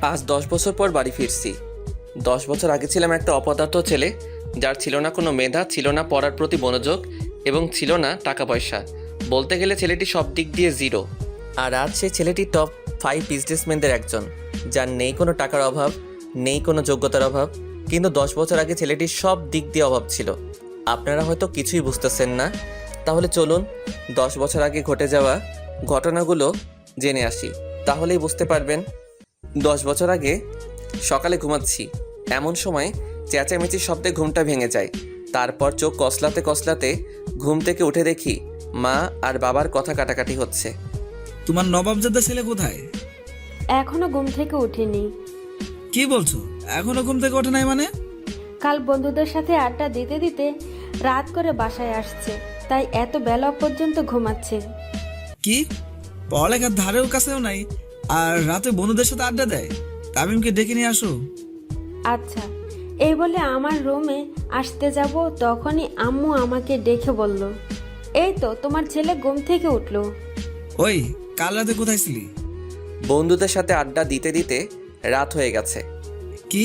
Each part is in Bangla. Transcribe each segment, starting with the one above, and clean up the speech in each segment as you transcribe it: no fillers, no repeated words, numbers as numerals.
আজ 10 বছর পর বাড়ি ফিরছি। 10 বছর আগে ছিলাম একটা অপদার্থ ছেলে, যার ছিল না কোনো মেধা, ছিল না পড়ার প্রতি মনোযোগ এবং ছিল না টাকা পয়সা। বলতে গেলে ছেলেটি সব দিক দিয়ে জিরো। আর আজ সেই ছেলেটি টপ 5 বিজনেসম্যানদের একজন, যার নেই কোনো টাকার অভাব, নেই কোনো যোগ্যতার অভাব। কিন্তু 10 বছর আগে ছেলেটির সব দিক দিয়ে অভাব ছিল। আপনারা হয়তো কিছুই বুঝতেছেন না। তাহলে চলুন 10 বছর আগে ঘটে যাওয়া ঘটনাগুলো জেনে আসি, তাহলেই বুঝতে পারবেন। 10 বছর আগে সকালে ঘুমাচ্ছি, এমন সময় চেঁচামেচির শব্দে ঘুমটা ভেঙে যায়। তারপর চোখ কসলাতে কসলাতে ঘুম থেকে উঠে দেখি মা আর বাবার কথা কাটাকাটি হচ্ছে। তোমার নবাবজাদা ছেলে কোথায়? এখনো ঘুম থেকে উঠিনি। কি বলছো? এখনো ঘুম থেকে ওঠে নাই মানে? কাল বন্ধুদের সাথে আড্ডা দিতে দিতে রাত করে বাসায় আসছে, তাই এত বেলা পর্যন্ত ঘুমাচ্ছে। কি পড়ালেখার ধারেও কাছেও নাই, আর রাতে বন্ধুদের সাথে আড্ডা দেয়? তামিমকে ডেকে নিয়ে আসো। আচ্ছা, এই বলে আমার রুমে আসতে যাব, তখনই আম্মু আমাকে ডেকে বলল, এই তো তোমার ছেলে ঘুম থেকে উঠলো। ওই কাল রাতে কোথায় ছিলি? বন্ধুদের সাথে আড্ডা দিতে দিতে রাত হয়ে গেছে। কি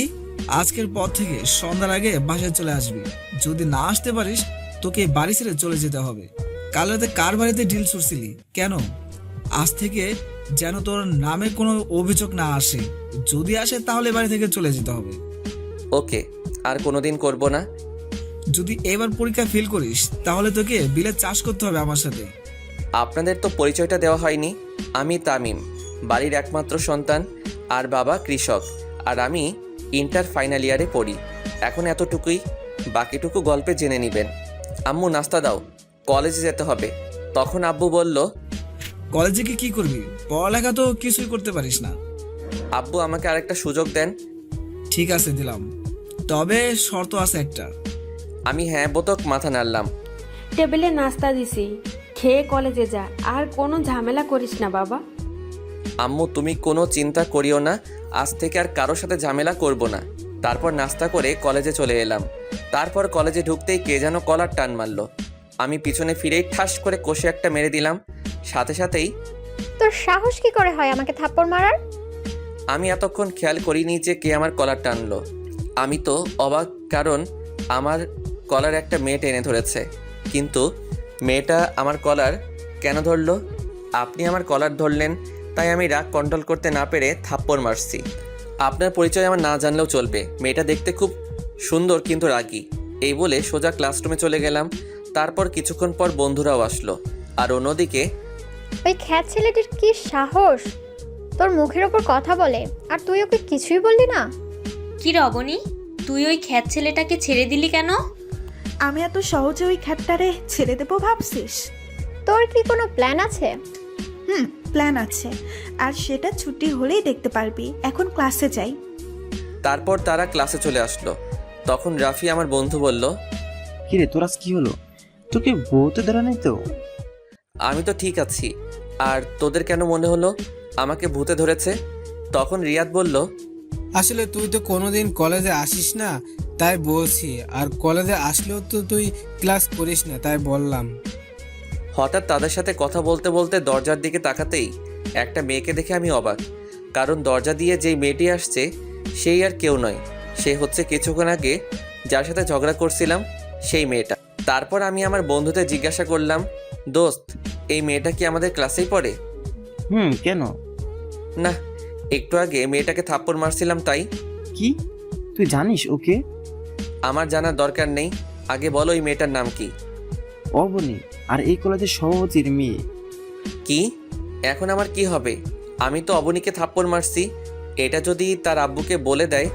আজকের পর থেকে সন্ধ্যার আগে বাসায় চলে আসবি। যদি না আসতে পারিস তোকে এই বাড়ি ছেড়ে চলে যেতে হবে। কাল রাতে কার বাড়িতে ডিল ছুড়ছিলি কেন? আজ থেকে যেন তোর নামে কোনো অভিযোগ না আসে। যদি আসে তাহলে বাড়ি থেকে চলে যেতে হবে। ওকে, আর কোনোদিন করব না। যদি এবার পরীক্ষা ফেল করিস তাহলে তোকে বিলে চাষ করতে হবে আমার সাথে। আপনাদের তো পরিচয়টা দেওয়া হয়নি। আমি তামিম, বাড়ির একমাত্র সন্তান, আর বাবা কৃষক, আর আমি ইন্টার ফাইনাল ইয়ারে পড়ি। এখন এতটুকুই, বাকিটুকু গল্পে জেনে নেবেন। আম্মু নাস্তা দাও, কলেজে যেতে হবে। তখন আব্বু বলল, কলেজে গিয়ে কি করবি? পড়ালেখা তো কিছুই করতে পারিস না। আব্বু আমাকে আরেকটা সুযোগ দেন। ঠিক আছে দিলাম, তবে শর্ত আছে একটা। আমি হ্যাঁ বোতক মাথা নাড়লাম। টেবিলে নাস্তা দিছি, খেয়ে কলেজে যা, আর কোনো ঝামেলা করিস না বাবা। আম্মু তুমি কোনো চিন্তা করিও না, আজ থেকে আর কারোর সাথে ঝামেলা করব না। তারপর নাস্তা করে কলেজে চলে এলাম। তারপর কলেজে ঢুকতেই কে যেন কলার টান মারলো। আমি পিছনে ফিরেই ঠাস করে কষে একটা মেরে দিলাম। সাথে সাথেই তোর সাহস কি করে হয় আমাকে থাপ্পড় মারার? আমি এতক্ষণ খেয়াল করিনি যে কে আমার কলার টানলো। আমি তো অবাক, কারণ আমার কলার একটা মেয়ে টেনে ধরেছে। কিন্তু মেয়েটা আমার কলার কেন ধরলো? আপনি আমার কলার ধরলেন, তাই আমি রাগ কন্ট্রোল করতে না পেরে থাপ্পড় মারছি। আপনার পরিচয় আমার না জানলেও চলবে। মেয়েটা দেখতে খুব সুন্দর কিন্তু রাগী। এই বলে সোজা ক্লাসরুমে চলে গেলাম। তারপর কিছুক্ষণ পর বন্ধুরাও আসলো। আর অন্যদিকে ওই খ্যাত ছেলেটির কি সাহস তোর মুখের ওপর কথা বলে, আর তুই ওকে কিছুই বললি না? কি রবণী, তুই ওই খ্যাত ছেলেটাকে ছেড়ে দিলি কেন? আমি এত সহজে ওই খ্যাতটারে ছেড়ে দেবো ভাবছিস? তোর কি কোনো প্ল্যান আছে? প্ল্যান আছে, আর সেটা ছুটি হলেই দেখতে পারবি। এখন ক্লাসে যাই। তারপর তারা ক্লাসে চলে আসলো। তখন রাফি আমার বন্ধু বলল, কিরে তোর আজ কি হলো? তোকে বউতে ধরা নেই তো? আমি তো ঠিক আছি, আর তোদের কেন মনে হলো আমাকে ভূতে ধরেছে? তখন রিয়াদ বলল, আসলে তুই তো কোনোদিন কলেজে আসিস না, তাই বলছি। আর কলেজে আসলেও তো তুই ক্লাস করিস না, তাই বললাম। হঠাৎ তাদের সাথে কথা বলতে বলতে দরজার দিকে তাকাতেই একটা মেয়েকে দেখে আমি অবাক। কারণ দরজা দিয়ে যেই মেয়েটি আসছে সেই আর কেউ নয়, সে হচ্ছে কিছুক্ষণ আগে যার সাথে ঝগড়া করছিলাম সেই মেয়েটা। তারপর আমি আমার বন্ধুদের জিজ্ঞাসা করলাম, দোস্ত, এই মেয়েটা কি আমাদের ক্লাসেই পড়ে? কেন? না, একটু আগে মেয়েটাকে থাপ্পড় মারছিলাম তাই। কি তুই জানিস ওকে? আমার জানার দরকার নেই, আগে বলো এই মেয়েটার নাম কি? অবনী, আর এই কলেজের সভাপতির মেয়ে। কি? এখন আমার কি হবে? আমি তো অবনীকে থাপ্পড় মারছি। এটা যদি তার আব্বুকে বলে দেয়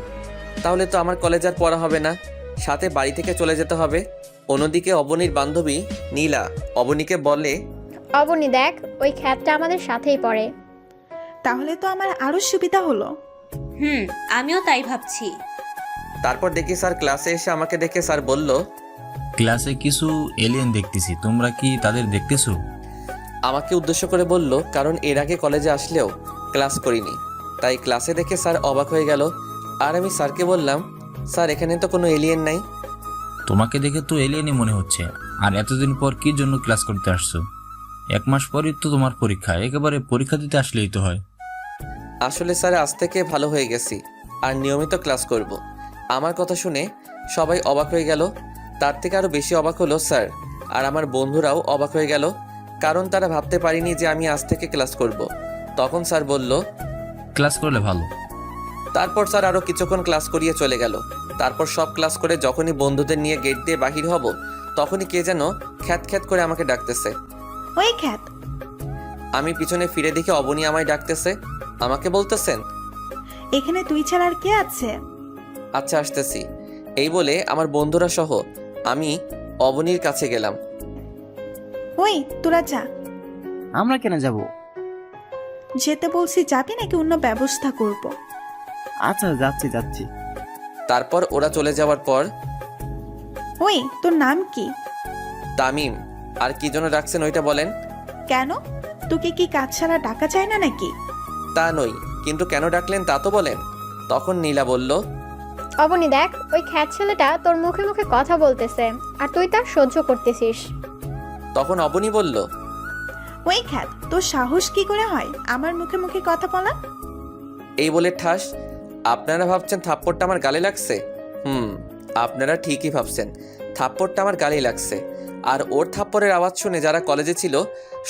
তাহলে তো আমার কলেজ আর পড়া হবে না, সাথে বাড়ি থেকে চলে যেতে হবে। অন্যদিকে অবনীর বান্ধবী নীলা অবনীকে বলে, অবনী দেখ, ওই খ্যাতটা আমাদের সাথেই পড়ে। তাহলে তো আমার আরো সুবিধা হলো। আমিও তাই ভাবছি। তারপর দেখি স্যার ক্লাসে এসে আমাকে দেখে স্যার বলল, ক্লাসে কিছু এলিয়েন দেখতেছি, তোমরা কি তাদের দেখতেছো? আমাকে উদ্দেশ্য করে বলল, কারণ এর আগে কলেজে আসলেও ক্লাস করিনি, তাই ক্লাসে দেখে স্যার অবাক হয়ে গেল। আর আমি স্যারকে বললাম, স্যার এখানে তো কোনো এলিয়েন নাই। তোমাকে দেখে তো এলিয়েনই মনে হচ্ছে। আর এতদিন পর কি জন্য ক্লাস করতে আসছো? 1 মাস পরই তো তোমার পরীক্ষা, একেবারে পরীক্ষা দিতে আসলেই তো হয়। আসলে স্যার আজ থেকে ভালো হয়ে গেছি আর নিয়মিত ক্লাস করব। আমার কথা শুনে সবাই অবাক হয়ে গেল। তার থেকে আরও বেশি অবাক হলো স্যার, আর আমার বন্ধুরাও অবাক হয়ে গেল, কারণ তারা ভাবতে পারেনি যে আমি আজ থেকে ক্লাস করব। তখন স্যার বলল, ক্লাস করলে ভালো। তারপর স্যার আরও কিছুক্ষণ ক্লাস করিয়ে চলে গেল। তারপর সব ক্লাস করে যখনই বন্ধুদের নিয়ে গেট দিয়ে বাহির হব, তখনই কে যেন খ্যাত খ্যাত করে আমাকে ডাকতেছে। ওই খ্যাত, আমি পিছনে ফিরে দেখে অবনী আমায় ডাকতেছে। আমাকে বলতেছেন, এখানে তুই ছাড়া আর কে আছে? আচ্ছা আসতেছি। এই বলে আমার বন্ধুরা সহ আমি অবনীর কাছে গেলাম। ওই তোরা যা। আমরা কেন যাব? যেতে বলছি, যাবি নাকি অন্য ব্যবস্থা করব? আচ্ছা যাচ্ছি যাচ্ছি। তারপর ওরা চলে যাওয়ার পর, ওই তোর নাম কি? তামিম। আর কি জন্য ডাকছেন ওইটা বলেন। কেন, তোকে কি কাজ ছাড়া ডাকা যায় না নাকি? তা নই, কিন্তু কেন ডাকলেন তা তো বলেন। তখন নীলা বলল, অবনী দেখ, ওই খ্যাত ছেলেটা তোর মুখে মুখে কথা বলতেছে আর তুই তার সহ্য করতেছিস। তখন অবনী বলল, ওই খ্যাত, তোর সাহস কি করে হয় আমার মুখে মুখে কথা বলা? এই বলে ঠাস। আপনারা ভাবছেন থাপ্পড়টা আমার গালে লাগছে? আপনারা ঠিকই ভাবছেন, থাপ্পড়টা আমার গালে লাগছে। আর ওর থাপ্পড়ের আওয়াজ শুনে যারা কলেজে ছিল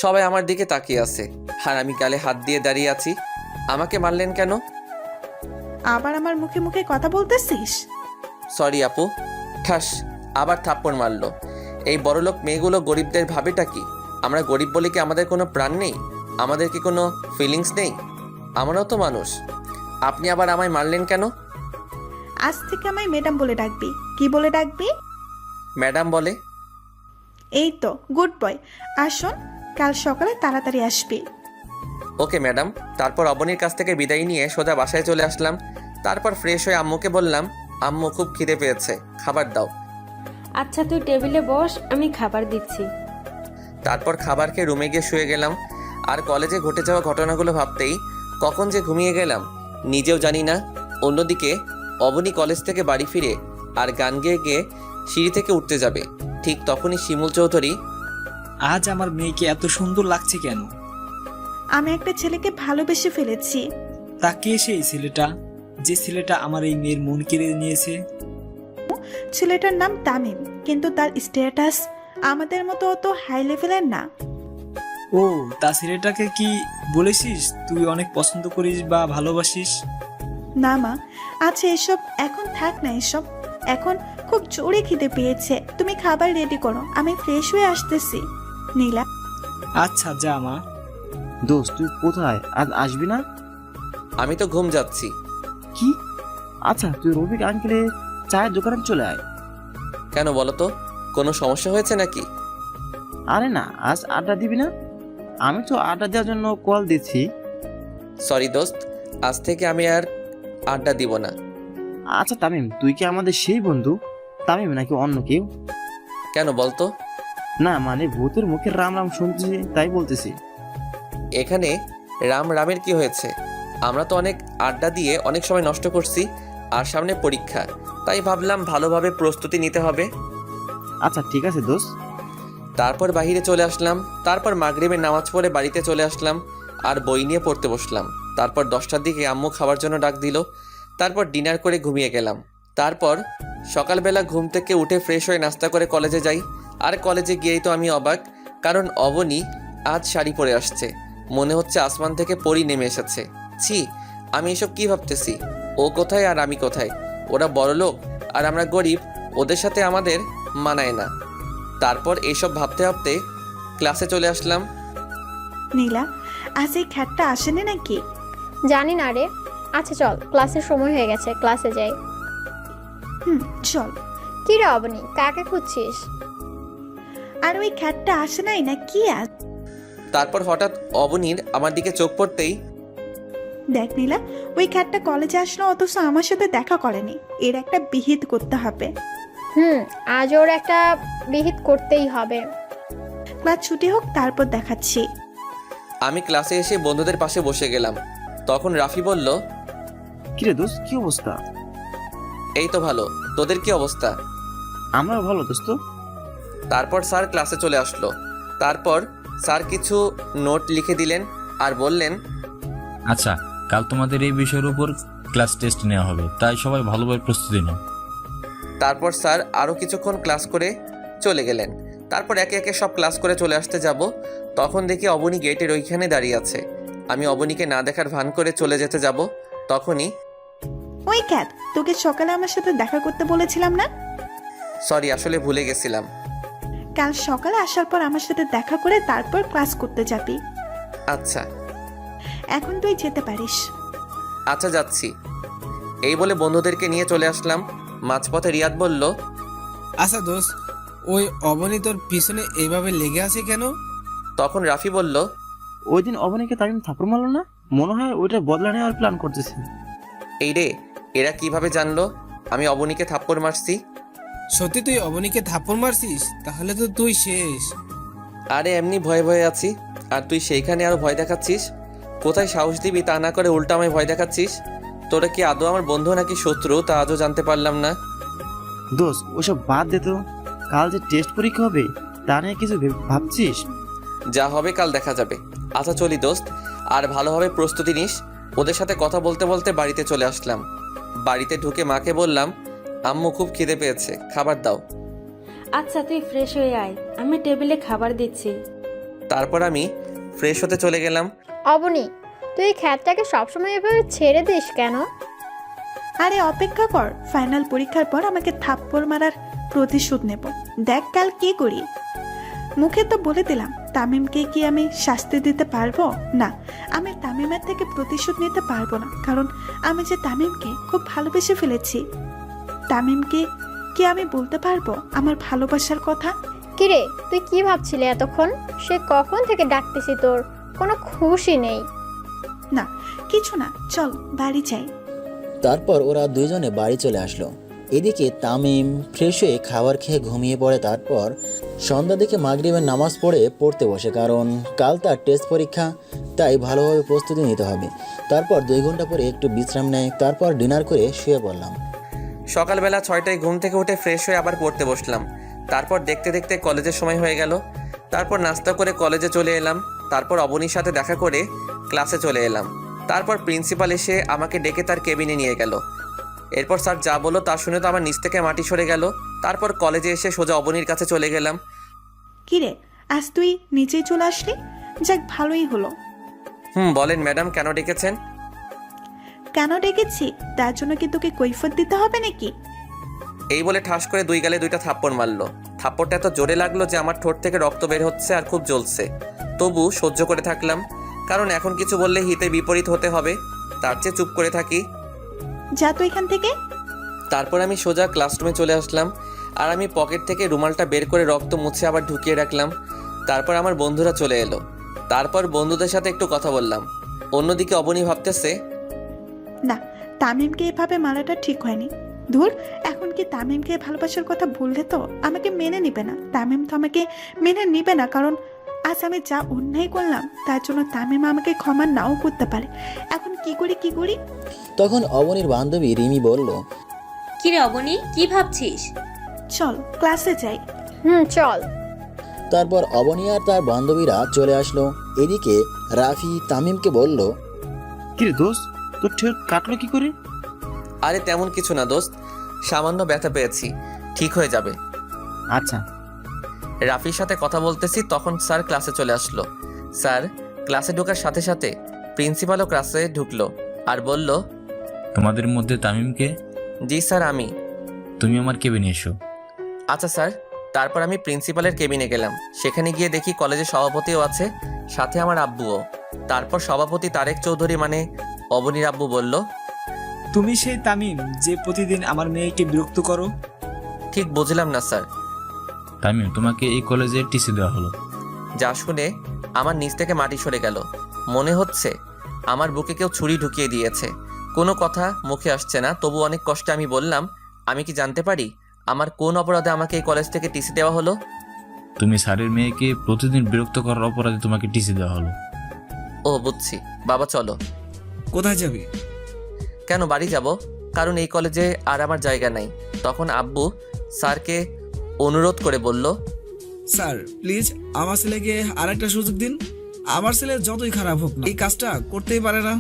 সবাই আমার দিকে তাকিয়ে আছে, আর আমি গালে হাত দিয়ে দাঁড়িয়ে আছি। আমাকে মারলেন কেন? আবার আমার মুখে মুখে কথা বলতেছিস? সরি আপু। ঠাস, আবার থাপ্পড় মারলো। এই বড়লোক মেয়েগুলো গরিবদের ভাবেটা কি? আমরা গরিব বলে কি আমাদের কোনো প্রাণ নেই? আমাদের কি কোনো ফিলিংস নেই? আমরাও তো মানুষ। আপনি আবার আমায় মারলেন কেন? আজ থেকে আমায় ম্যাডাম বলে ডাকবি। কি বলে ডাকবি? ম্যাডাম বলে। এই তো, গুড বয়। আর শোন, কাল সকালে তাড়াতাড়ি আসবি। Okay madam. তারপর অবনীর কাছ থেকে বিদায় নিয়ে সোজা বাসায় চলে আসলাম। তারপর ফ্রেশ হয়ে আম্মুকে বললাম, আম্মু খুব খিদে পেয়েছে, খাবার দাও। আচ্ছা তুই টেবিলে বস, আমি খাবার দিচ্ছি। তারপর খাবার খেয়ে রুমে গিয়ে শুয়ে গেলাম। আর কলেজে ঘটে যাওয়া ঘটনাগুলো ভাবতেই কখন যে ঘুমিয়ে গেলাম নিজেও জানি না। অন্যদিকে অবনী কলেজ থেকে বাড়ি ফিরে আর গান গেয়ে গিয়ে সিঁড়ি থেকে উঠতে যাবে, ঠিক তখনই শিমুল চৌধুরী, আজ আমার মেয়েকে এত সুন্দর লাগছে কেন? আমি একটা ছেলেকে ভালোবেসে ফেলেছি। তা কে সেই ছেলেটা, যে ছেলেটা আমার এই মেয়ের মন কেড়ে নিয়েছে? ছেলেটার নাম তামিম, কিন্তু তার স্ট্যাটাস আমাদের মতো অত হাই লেভেলের না। ও, তা ছেলেটাকে কি বলেছিস তুই অনেক পছন্দ করিস বা ভালোবাসিস? না মা, আচ্ছা এসব এখন থাক না। এসব এখন খুব জোরে খিদে পেয়েছে। তুমি খাবার রেডি করো, আমি ফ্রেশ হয়ে আসতেছি। নীলা, আচ্ছা যা মা। দোস্ত তুই কোথায়, আজ আসবি না? আমি তো ঘুম যাচ্ছি। কি? আচ্ছা তুই রফিক আঙ্কেলের চায়ের দোকানে চলে আয়। কেন বলো তো, কোনো সমস্যা হয়েছে নাকি? আরে না, আজ আড্ডা দিবি না? আমি তো আড্ডা দেওয়ার জন্য কল দিচ্ছি। সরি দোস্ত, আজ থেকে আমি আর আড্ডা দিব না। আচ্ছা তামিম, তুই কি আমাদের সেই বন্ধু তামিম নাকি অন্য কেউ? কেন বলতো? না মানে ভূতের মুখে রাম রাম শুনছি তাই বলতেছি। এখানে রাম রামের কি হয়েছে? আমরা তো অনেক আড্ডা দিয়ে অনেক সময় নষ্ট করছি, আর সামনে পরীক্ষা, তাই ভাবলাম ভালোভাবে প্রস্তুতি নিতে হবে। আচ্ছা ঠিক আছে দোস্ত। তারপর বাইরে চলে আসলাম। তারপর মাগরিবের নামাজ পড়ে বাড়িতে চলে আসলাম আর বই নিয়ে পড়তে বসলাম। তারপর 10টার দিকে আম্মু খাবার জন্য ডাক দিল। তারপর ডিনার করে ঘুমিয়ে গেলাম। তারপর সকালবেলা ঘুম থেকে উঠে ফ্রেশ হয়ে নাস্তা করে কলেজে যাই। আর কলেজে গিয়েই তো আমি অবাক, কারণ অবনী আজ শাড়ি পরে আসছে। মনে হচ্ছে আসমান থেকে পরি নেমে এসেছে। ছি, আমি এসব কি ভাবতেছি? ও কোথায় আর আমি কোথায়? ওরা বড়লোক আর আমরা গরিব, ওদের সাথে আমাদের মানায় না। তারপর এইসব ভাবতে ভাবতে ক্লাসে চলে আসলাম। নীলা, আজ এই খ্যাতটা আসেনি নাকি? জানি না রে। আচ্ছা চল, ক্লাসের সময় হয়ে গেছে, ক্লাসে যাই। চল। কি রে অবনী, কাকে খুঁজছিস? আর ওই খ্যাতটা আসে নাই না কি আজ? তারপর হঠাৎ অবনীর আমার দিকে চোখ পড়তেই, দেখ নীলা, ওই খ্যাতটা কলেজে আসলো অথচ আমার সাথে দেখা করেনি। এর একটা বিহিত করতে হবে। আজ ওর একটা বিহিত করতেই হবে। ক্লাস ছুটি হোক, তারপর দেখাচ্ছি। আমি ক্লাসে এসে বন্ধুদের পাশে বসে গেলাম। তখন রাফি বলল, কিরে দোস্ত, কি অবস্থা? এই তো ভালো, তোদের কি অবস্থা? আমরাও ভালো দোস্ত। তারপর স্যার ক্লাসে চলে আসলো। তারপর স্যার কিছু নোট লিখে দিলেন আর বললেন, আচ্ছা কাল তোমাদের এই বিষয়ের উপর ক্লাস টেস্ট নেওয়া হবে, তাই সবাই ভালোভাবে প্রস্তুতি নাও। তারপর স্যার আরও কিছুক্ষণ ক্লাস করে চলে গেলেন। তারপর একে একে সব ক্লাস করে চলে আসতে যাব, তখন দেখি অবনী গেটের ওইখানে দাঁড়িয়ে আছে। আমি অবনীকে না দেখার ভান করে চলে যেতে যাব, তখনই ওই ক্যাট, তোকে সকালে আমার সাথে দেখা করতে বলেছিলাম না? সরি, আসলে ভুলে গেছিলাম। কাল সকালে আসার পর আমার সাথে দেখা করে তারপর ক্লাস করতে যাবি। আচ্ছা এখন তুই যেতে পারিস। আচ্ছা যাচ্ছি। এই বলে বন্ধুদেরকে নিয়ে চলে আসলাম। মাঝপথে রিয়াদ বলল, আচ্ছা দোস্ত, ওই অবনী তোর পিছনে এইভাবে লেগে আছে কেন? তখন রাফি বলল, ওই দিন অবনীকে তামিম থাপ্পড় মারলো না, মনে হয় ওইটা বদলা নেওয়ার প্ল্যান করতেছে। এই রে, এরা কিভাবে জানলো আমি অবনীকে থাপ্পড় মারছি? সত্যি তুই অবনীকে থাপ্পড় মারছিস? তাহলে তো তুই শেষ। আরে এমনি ভয়ে ভয়ে আছি, আর তুই সেইখানে আরো ভয় দেখাচ্ছিস। কোথায় সাহস দিবি তা না করে উল্টা আমায় ভয় দেখাচ্ছিস। তোরা কি আদৌ আমার বন্ধু নাকি শত্রু তা আজও জানতে পারলাম না। দোস্ত ওসব বাদ দে তো, কাল যে টেস্ট পরীক্ষা হবে তা নিয়ে কিছু ভাবছিস? যা হবে কাল দেখা যাবে। আচ্ছা চলি দোস্ত, আর ভালোভাবে প্রস্তুতি নিস। ওদের সাথে কথা বলতে বলতে বাড়িতে চলে আসলাম। বাড়িতে ঢুকে মাকে বললাম, আম্মু খুব খিদে পেয়েছে, খাবার দাও। আচ্ছা তুই ফ্রেশ হয়ে আয়, আমি টেবিলে খাবার দিচ্ছি। তারপর আমি ফ্রেশ হতে চলে গেলাম। অবনী, তুই এই খ্যাতটাকে সবসময় এভাবে ছেড়ে দিস কেন? আরে অপেক্ষা কর, ফাইনাল পরীক্ষার পর আমাকে থাপ্পড় মারার প্রতিশোধ নেব। দেখ কাল কি করি। মুখে তো বলে দিলাম, তামিমকে কি আমি শাস্তি দিতে পারবো না? আমি তামিমের থেকে প্রতিশোধ নিতে পারবো না, কারণ আমি যে তামিমকে খুব ভালোবেসে ফেলেছি। তামিমকে কি আমি বলতে পারবো আমার ভালোবাসার কথা? কিরে, তুই কি ভাবছিলি এতক্ষণ? সে কখন থেকে ডাকতেছি, তোর কোনো খুশি নেই? না কিছু না, চল বাড়ি যাই। তারপর ওরা দুজনে বাড়ি চলে আসলো। এদিকে তামিম ফ্রেশ হয়ে খাবার খেয়ে ঘুমিয়ে পড়ে। তারপর সন্ধ্যা দিকে মাগরিবের নামাজ পড়তে বসে, কারণ কাল তার টেস্ট পরীক্ষা, তাই ভালোভাবে প্রস্তুতি নিতে হবে। তারপর 2 ঘন্টা পরে একটু বিশ্রাম নেয়, তারপর ডিনার করে শুয়ে পড়লাম। সকালবেলা 6টায় ঘুম থেকে উঠে ফ্রেশ হয়ে আবার পড়তে বসলাম। তারপর দেখতে দেখতে কলেজের সময় হয়ে গেল। তারপর নাস্তা করে কলেজে চলে এলাম। তারপর অবনীর সাথে দেখা করে ক্লাসে চলে এলাম। তারপর প্রিন্সিপাল এসে আমাকে ডেকে তার কেবিনে নিয়ে গেল। এরপর স্যার যা বললো তা শুনে তো আমার নিচ থেকে মাটি সরে গেল। তারপর কলেজে এসে সোজা অবনীর কাছে চলে গেলাম। কিরে, আজ তুই নিচেই চলে আসলি? যাক, ভালোই হলো। বলেন ম্যাডাম, কেন ডেকেছেন? কেন ডেকেছি তার জন্য কি তোকে কৈফিয়ত দিতে হবে নাকি? এই বলে ঠাস করে 2 গালে 2টা থাপ্পড় মারলো। থাপ্পড়টা এত জোরে লাগলো যে আমার ঠোঁট থেকে রক্ত বের হচ্ছে আর খুব জ্বলছে। তবু সহ্য করে থাকলাম, কারণ এখন কিছু বললে হিতে বিপরীত হতে হবে, তার চেয়ে চুপ করে থাকি। যা তো এখান থেকে। তারপর আমি সোজা ক্লাসরুমে চলে আসলাম, আর আমি পকেট থেকে রুমালটা বের করে রক্ত মুছে আবার ঢুকিয়ে রাখলাম। তারপর আমার বন্ধুরা চলে এলো। তারপর বন্ধুদের সাথে একটু কথা বললাম। অন্যদিকে অবনী ভাবতেছে, না, তামিমকে এভাবে মারাটা ঠিক হয়নি। ধুর, এখন কি তামিমকে ভালোবাসার কথা বললে তো আমাকে মেনে নিবে না। তামিম তো আমাকে মেনে নিবে না, কারণ আজ আমি যা অন্যায় করলাম তার জন্য তামিম আমাকে ক্ষমা নাও করতে পারে। এখন কি করি? তখন অবনীর বান্ধবী রিমি বলল, কিরে অবনী, কি ভাবছিস? চল ক্লাসে যাই। চল। তারপর অবনী আর তার বান্ধবীরা চলে আসলো। এদিকে রাফি তামিমকে বলল, কিরে দোস্ত, তোর ঠোঁট কাটলো কি করে? আরে তেমন কিছু না দোস্ত, সামান্য ব্যথা পেয়েছি, ঠিক হয়ে যাবে। আচ্ছা। রাফির সাথে কথা বলতেছি, তখন স্যার ক্লাসে চলে আসলো। স্যার ক্লাসে ঢোকার সাথে সাথে প্রিন্সিপালও ক্লাসে ঢুকলো আর বলল, তোমাদের মধ্যে তামিমকে? জি স্যার, আমি। তুমি আমার কেবিনে এসো। আচ্ছা স্যার। তারপর আমি প্রিন্সিপালের কেবিনে গেলাম। সেখানে গিয়ে দেখি কলেজের সভাপতিও আছে, সাথে আমার আব্বুও। তারপর সভাপতি তারেক চৌধুরী মানে অবনীর আব্বু বলল, তুমি সেই তামিম যে প্রতিদিন আমার মেয়েকে বিরক্ত করো? ঠিক বুঝলাম না স্যার। তামিম, তোমাকে এই কলেজে টিসি দেওয়া হলো। যা শুনে আমার নিচ থেকে মাটি সরে গেল। মনে হচ্ছে আমার বুকে কেউ ছুরি ঢুকিয়ে দিয়েছে। কোনো কথা মুখে আসছে না, তবু অনেক কষ্টে আমি বললাম, আমি কি জানতে পারি আমার কোন অপরাধে আমাকে এই কলেজ থেকে টিসি দেওয়া হলো? তুমি স্যারের মেয়েকে প্রতিদিন বিরক্ত করার অপরাধে তোমাকে টিসি দেওয়া হলো। ও বুঝছি। বাবা চলো। কোথায় যাবি? কেন, বাড়ি যাব, কারণ এই কলেজে আর আমার জায়গা নাই। তখন আব্বু স্যারকে অনুরোধ করে বলল, স্যার প্লিজ আমার ছেলেকে আরেকটা সুযোগ দিন। আমার ছেলে যতই খারাপ হোক না, এই কাজটা করতেই পারে না।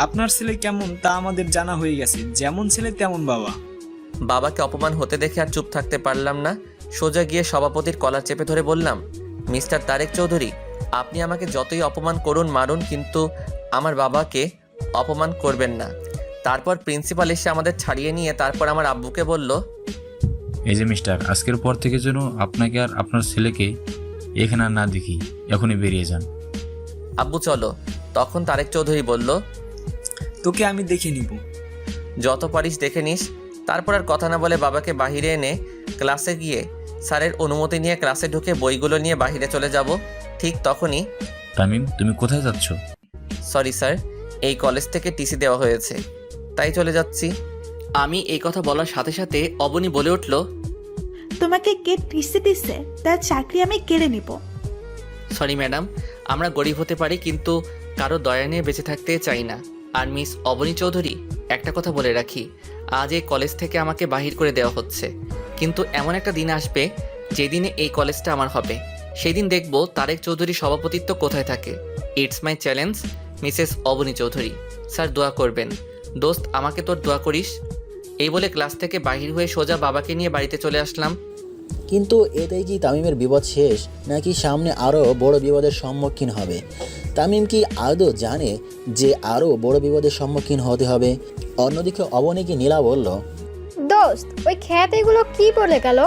আপনার ছেলে কেমন তা আমাদের জানা হয়ে গেছে, যেমন ছেলে তেমন বাবা। বাবাকে অপমান হতে দেখে আর চুপ থাকতে পারলাম না। সোজা গিয়ে সভাপতির কলার চেপে ধরে বললাম, মিস্টার তারেক চৌধুরী, আপনি আমাকে যতই অপমান করুন মারুন, কিন্তু আমার বাবাকে অপমান করবেন না। তারপর প্রিন্সিপাল এসে আমাদের ছাড়িয়ে নিয়ে তারপর আমার আব্বুকে বলল, এই যে মিস্টার, আজকের পর থেকে যেন আপনাকে আর আপনার ছেলেকে এখানে আর না দেখি, এখনই বেরিয়ে যান। আব্বু চলো। তখন তারেক চৌধুরী বলল, তোকে আমি দেখে নিব। যত পারিস দেখে নিস। তারপর আর কথা না বলে বাবাকে বাহিরে এনে ক্লাসে গিয়ে স্যারের অনুমতি নিয়ে ক্লাসে ঢুকে বইগুলো নিয়ে বাহিরে চলে যাব। ঠিক তখনই, তামিম, তুমি কোথায় যাচ্ছ? সরি স্যার, এই কলেজ থেকে টিসি দেওয়া হয়েছে, তাই চলে যাচ্ছি। আমি এই কথা বলার সাথে সাথে অবনী বলে উঠল, তোমাকে কে টিসি দিছে? তার চাকরি আমি কেড়ে নিব। সরি ম্যাডাম, আমরা গরিব হতে পারি কিন্তু কারো দয়া নিয়ে বেঁচে থাকতে চাই না। আর মিস অবনী চৌধুরী, একটা কথা বলে রাখি, আজ এই কলেজ থেকে আমাকে বাহির করে দেওয়া হচ্ছে, কিন্তু এমন একটা দিন আসবে যেদিনে এই কলেজটা আমার হবে। সেই দিন দেখব তারেক চৌধুরী সভাপতিত্ব কোথায় থাকে। It's my challenge, Mrs Abani Chowdhury. Sir দোয়া করবেন। দোস্ত, আমাকে তোর দোয়া করিস। এই বলে ক্লাস থেকে বাহির হয়ে সোজা বাবাকে নিয়ে বাড়িতে চলে আসলাম। কিন্তু এতেই কি তামিমের বিপদ শেষ, নাকি সামনে আরও বড় বিপদের সম্মুখীন হবে? তামিম কি আদৌ জানে যে আরও বড় বিপদের সম্মুখীন হতে হবে? অন্যদিকে অবনীকে নীলা বলল, দোস্ত, ওই খ্যাত এগুলো কি বলে গেল?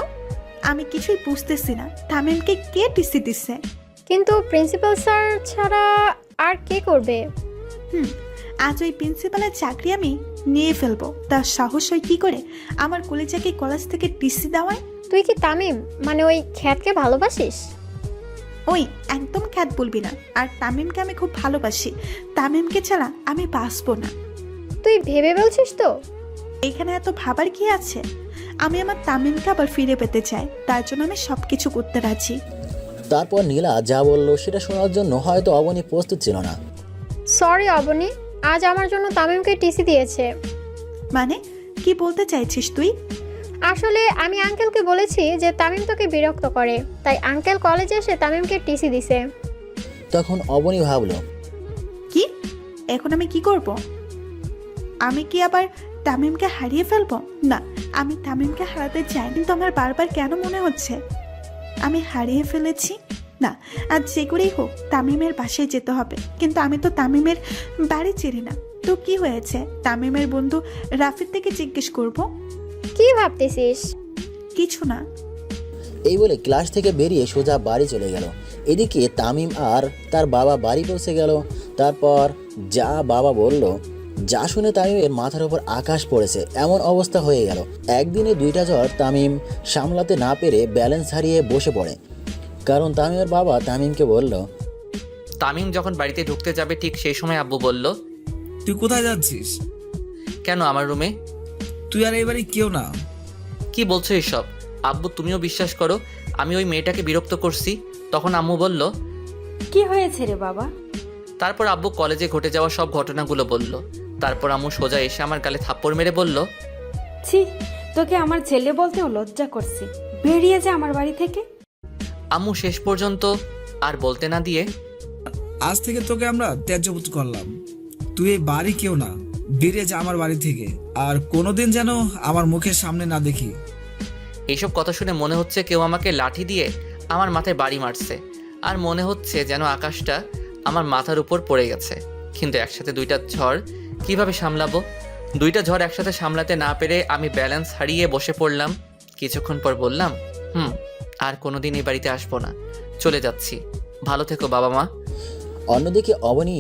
আমি কিছুই বুঝতেছি না, তামিমকে কে টিসি দিছে? কিন্তু প্রিন্সিপাল স্যার ছাড়া আর কে করবে? আজ ওই প্রিন্সিপালের চাকরি আমি নিয়ে ফেলবো। তার সাহস হয় কি করে আমার কলেজাকে কলেজ থেকে টিসি দেওয়ায়? তুই কি তামিম মানে ওই খ্যাতকে ভালোবাসিস? ওই একদম খ্যাত বলবি না। আর তামিমকে আমি খুব ভালোবাসি। তামিমকে ছাড়া আমি বাঁচবো না। তুই ভেবে বলছিস তো? এখানে এত ভাবার কি আছে? আমি আমার তামিমকে আবার ফিরে পেতে চাই, তার জন্য আমি সবকিছু করতে রাজি। তারপর নীলা যা বলল সেটা শোনার জন্য হয়তো অবনী প্রস্তুত ছিল না। সরি অবনী, আজ আমার জন্য তামিমকে টিসি দিয়েছে। মানে কি বলতে চাইছিস তুই? আসলে আমি আঙ্কেলকে বলেছি যে তামিম তোকে বিরক্ত করে, তাই আঙ্কেল কলেজে এসে তামিমকে টিসি দিছে। তখন অবনী ভাবল, কি এখন আমি কি করব? আমি কি আবার তামিমকে হারিয়ে ফেলবো? না, আমি তামিমকে হারাতে চাই, কিন্তু আমার বারবার কেন মনে হচ্ছে আমি হারিয়ে ফেলেছি। না, আজ যে করেই হোক তামিমের বাসায় যেতে হবে। কিন্তু আমি তো তামিমের বাড়ি চিনি না। তো কি হয়েছে? তামিমের বন্ধু রাফির থেকে জিজ্ঞেস করব। কি ভাবতেছিস? কিছু না। এই বলে ক্লাস থেকে বেরিয়ে সোজা বাড়ি চলে গেল। এদিকে তামিম আর তার বাবা বাড়ি পৌঁছে গেল। তারপর যা বাবা বলল, যা শুনে তামিমের মাথার উপর আকাশ পড়েছে এমন অবস্থা হয়ে গেল। একদিনে দুইটা জ্বর তামিম সামলাতে না পেরে ব্যালেন্স হারিয়ে বসে পড়ে। কারণ তামিমের বাবা তামিমকে বলল, তামিম যখন বাড়িতে ঢুকতে যাবে ঠিক সেই সময় আব্বু বলল, তুই কোথায় যাচ্ছিস? কেন আমার রুমে? তুই আর এবারে কেউ না। কি বলছো এসব? আব্বু তুমিও বিশ্বাস করো আমি ওই মেয়েটাকে বিরক্ত করছি। তখন আম্মু বলল, কি হয়েছে রে বাবা? তারপর আব্বু কলেজে ঘটে যাওয়া সব ঘটনাগুলো বলল। তারপর আম্মু সোজা এসে আমার গালে থাপ্পড় মেরে বলল, ছি, তোকে আমার ছেলে বলতেও লজ্জা করছি। বেরিয়ে যা আমার বাড়ি থেকে। আম্মু শেষ পর্যন্ত আর বলতে না দিয়ে, আজ থেকে তোকে আমরা ত্যায্যপুত্র করলাম। তুই এই বাড়ি কেউ না, বেরিয়ে যা আমার বাড়ি থেকে। আর কোনোদিন যেন আমার মুখের সামনে না দেখি। এইসব কথা শুনে মনে হচ্ছে কেউ আমাকে লাঠি দিয়ে আমার মাথায় বাড়ি মারছে। আর মনে হচ্ছে যেন আকাশটা আমার মাথার উপর পড়ে গেছে। কিন্তু একসাথে দুইটা ঝড় কিভাবে সামলাবো? দুইটা ঝড় একসাথে সামলাতে না পেরে আমি ব্যালেন্স হারিয়ে বসে পড়লাম। কিছুক্ষণ পর বললাম, আর কোনোদিন এই বাড়িতে আসবো না, চলে যাচ্ছি। ভালো থেকো বাবা মা। অন্যদিকে অবনী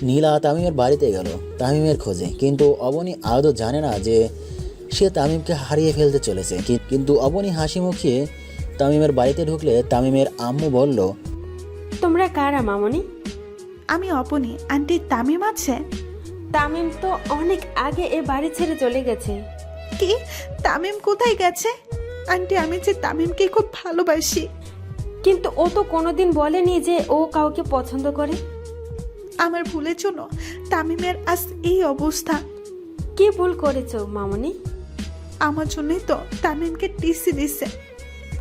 নীলা তামিমের বাড়িতে গেল তামিমের খোঁজে। কিন্তু অবনী আদৌ জানে না যে সে তামিমকে হারিয়ে ফেলতে চলেছে। কিন্তু অবনী হাসি মুখিয়ে তামিমের বাড়িতে ঢুকলে তামিমের আম্মু বলল, তোমরা কারা মামনি? আমি অপনি। আন্টি তামিম আছে? তামিম তো অনেক আগে এ বাড়ি ছেড়ে চলে গেছে। কি? তামিম কোথায় গেছে? আন্টি আমি যে তামিমকে খুব ভালোবাসি। কিন্তু ও তো কোনোদিন বলেনি যে ও কাউকে পছন্দ করে। আমার ভুলের জন্য তামিমের আজ এই অবস্থা। কি ভুল করেছো মামনি? আমার জন্যই তো তামিমকে টিসি দিছে।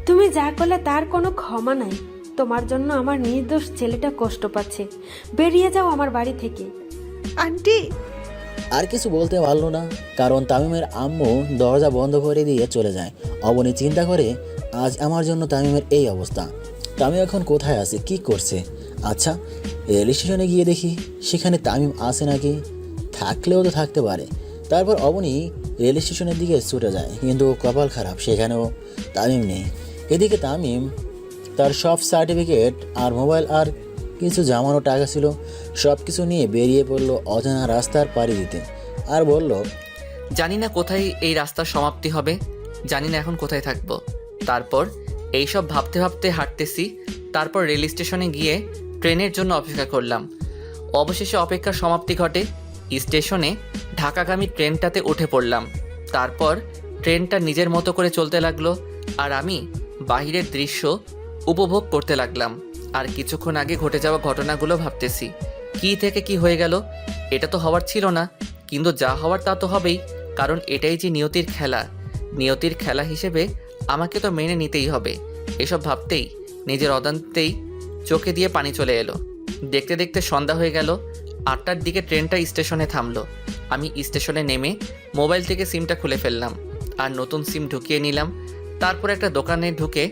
তুমি যা করলে তার কোনো ক্ষমা নাই। তোমার জন্য আমার নির্দোষ ছেলেটা কষ্ট পাচ্ছে। বেরিয়ে যাও আমার বাড়ি থেকে। আন্টি। আর কিছু বলতে পারলো না, কারণ তামিমের আম্মু দরজা বন্ধ করে দিয়ে চলে যায়। অবনী চিন্তা করে, আজ আমার জন্য তামিমের এই অবস্থা। তামিম এখন কোথায় আছে, কি করছে? আচ্ছা, রেল স্টেশনে গিয়ে দেখি সেখানে তামিম আছে নাকি, থাকলেও তো থাকতে পারে। তারপর অবনী রেল স্টেশনের দিকে ছুটে যায়, কিন্তু কপাল খারাপ, সেখানেও তামিম নেই। এদিকে তামিম তার সব সার্টিফিকেট আর মোবাইল আর কিছু জামানো টাকা ছিল, সব কিছু নিয়ে বেরিয়ে পড়লো অজানা রাস্তার পাড়ি দিতে। আর বলল, জানি না কোথায় এই রাস্তার সমাপ্তি হবে, জানি না এখন কোথায় থাকবো। তারপর এইসব ভাবতে ভাবতে হাঁটতেছি। তারপর রেল স্টেশনে গিয়ে ট্রেনের জন্য অপেক্ষা করলাম। অবশেষে অপেক্ষার সমাপ্তি ঘটে। স্টেশনে ঢাকাগামী ট্রেনটাতে উঠে পড়লাম। তারপর ট্রেনটা নিজের মতো করে চলতে লাগলো, আর আমি বাহিরের দৃশ্য উপভোগ করতে লাগলাম। আর কিছুক্ষণ আগে ঘটে যাওয়া ঘটনাগুলো ভাবতেছি, কি থেকে কি হয়ে গেল। এটা তো হওয়ার ছিল না, কিন্তু যা হওয়ার তা তো হবেই, কারণ এটাই যে নিয়তির খেলা। নিয়তির খেলা হিসেবে আমাকে তো মেনে নিতেই হবে। এসব ভাবতেই নিজের অজান্তেই চোখে দিয়ে পানি চলে এলো। দেখতে দেখতে সন্ধ্যা হয়ে গেল। 8টার দিকে ট্রেনটা স্টেশনে থামলো। আমি স্টেশনে নেমে মোবাইল থেকে সিমটা খুলে ফেললাম আর নতুন সিম ঢুকিয়ে নিলাম। তারপর একটা দোকানে ঢুকে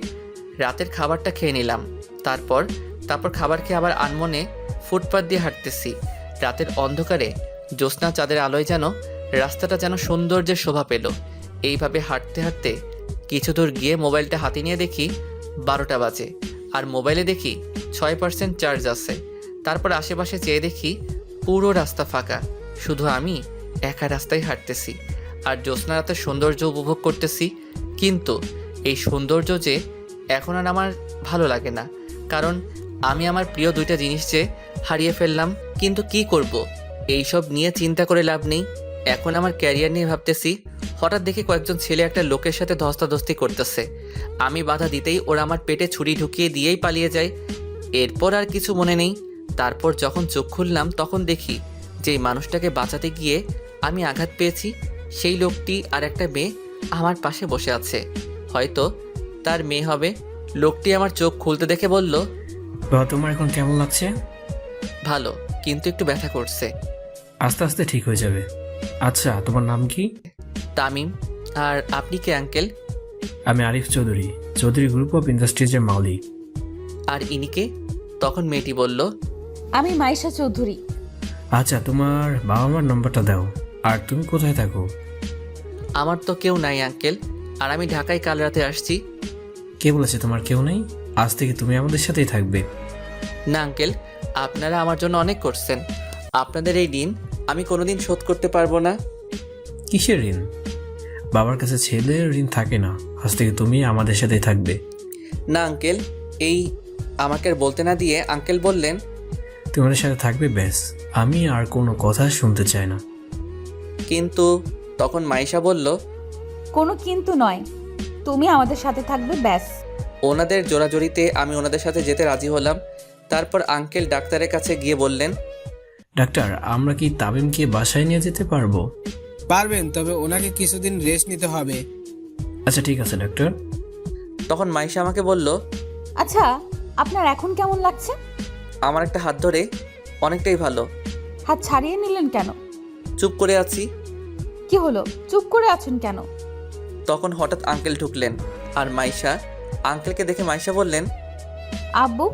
রাতের খাবারটা খেয়ে নিলাম। তারপর খাবার খেয়ে আবার আনমনে ফুটপাত দিয়ে হাঁটতেছি। রাতের অন্ধকারে জ্যোৎস্না চাঁদের আলোয় যেন রাস্তাটা যেন সৌন্দর্যের শোভা পেল। এইভাবে হাঁটতে হাঁটতে কিছু দূর গিয়ে মোবাইলটা হাতে নিয়ে দেখি 12টা বাজে, আর মোবাইলে দেখি 6% চার্জ আছে। তারপর আশেপাশে চেয়ে দেখি পুরো রাস্তা ফাঁকা, শুধু আমি একা রাস্তায় হাঁটতেছি আর জ্যোৎস্না রাতের সৌন্দর্য উপভোগ করতেছি। কিন্তু এই সৌন্দর্য যে এখন আর আমার ভালো লাগে না, কারণ আমি আমার প্রিয় দুইটা জিনিস যে হারিয়ে ফেললাম। কিন্তু কি করব, এইসব নিয়ে চিন্তা করে লাভ নেই। এখন আমার ক্যারিয়ার নিয়ে ভাবতেছি। হঠাৎ দেখি কয়েকজন ছেলে একটা লোকের সাথে ধস্তাধস্তি করতেছে। আমি বাধা দিতেই ওরা আমার পেটে ছুরি ঢুকিয়ে দিয়েই পালিয়ে যায়। এরপর আর কিছু মনে নেই। তারপর যখন চোখ খুললাম তখন দেখি যেই মানুষটাকে বাঁচাতে গিয়ে আমি আঘাত পেয়েছি, সেই লোকটি আর একটা মেয়ে আমার পাশে বসে আছে। হয়তো তার মেয়ে হবে। লোকটি আমার চোখ খুলতে দেখে বলল, তোমার এখন কেমন লাগছে? ভালো, কিন্তু একটু ব্যথা করছে। আস্তে আস্তে ঠিক হয়ে যাবে। আচ্ছা, তোমার নাম কি? তামিম। আর আপনি কে আঙ্কেল? আমি আরিফ চৌধুরী, চৌধুরী গ্রুপ অফ ইন্ডাস্ট্রিজের মালিক। আর ইনিকে? তখন মেয়েটি বলল, আমি মাইশা চৌধুরী। আচ্ছা, তোমার বাবা মার নম্বরটা দাও। আর তুমি কোথায় থাকো? আমার তো কেউ নাই আঙ্কেল, আর আমি ঢাকায় কাল রাতে আসছি। কে বলেছে তোমার কেউ নেই? আজ থেকে তুমি আমাদের সাথেই থাকবে। না আঙ্কেল, আপনারা আমার জন্য অনেক করছেন। আপনাদের এই ঋণ আমি কোনোদিন শোধ করতে পারবো না। কিসের ঋণ? বাবার কাছে ছেলের ঋণ থাকে না। আজ থেকে তুমি আমাদের সাথেই থাকবে। না আঙ্কেল, এই আমাকে আর বলতে না দিয়ে আঙ্কেল বললেন, তোমাদের সাথে থাকবে, ব্যাস। আমি আর কোনো কথা শুনতে চাই না। কিন্তু তখন মাইশা বলল, কোনো কিন্তু নয়, তুমি আমাদের সাথে থাকবে, ব্যাস। ওনাদের জোরাজোরিতে আমি ওনাদের সাথে যেতে রাজি হলাম। তারপর আঙ্কেল ডাক্তারের কাছে গিয়ে বললেন, ডাক্তার, আমরা কি তামিমকে বাসায় নিয়ে যেতে পারবো? পারবেন, তবে ওনাকে কিছুদিন রেস্ট নিতে হবে। আচ্ছা, ঠিক আছে ডাক্তার। তখন মাইশা আমাকে বলল, আচ্ছা, আপনার এখন কেমন লাগছে? আমার একটা হাত ধরে, অনেকটাই ভালো। হাত ছাড়িয়ে নিলেন কেন? চুপ করে আছি। কি হলো, চুপ করে আছেন কেন? তখন হঠাৎ আঙ্কেল ঢুকলেন, আর মাইশা আঙ্কেলকে দেখে মাইশা বললেন, আব্বু,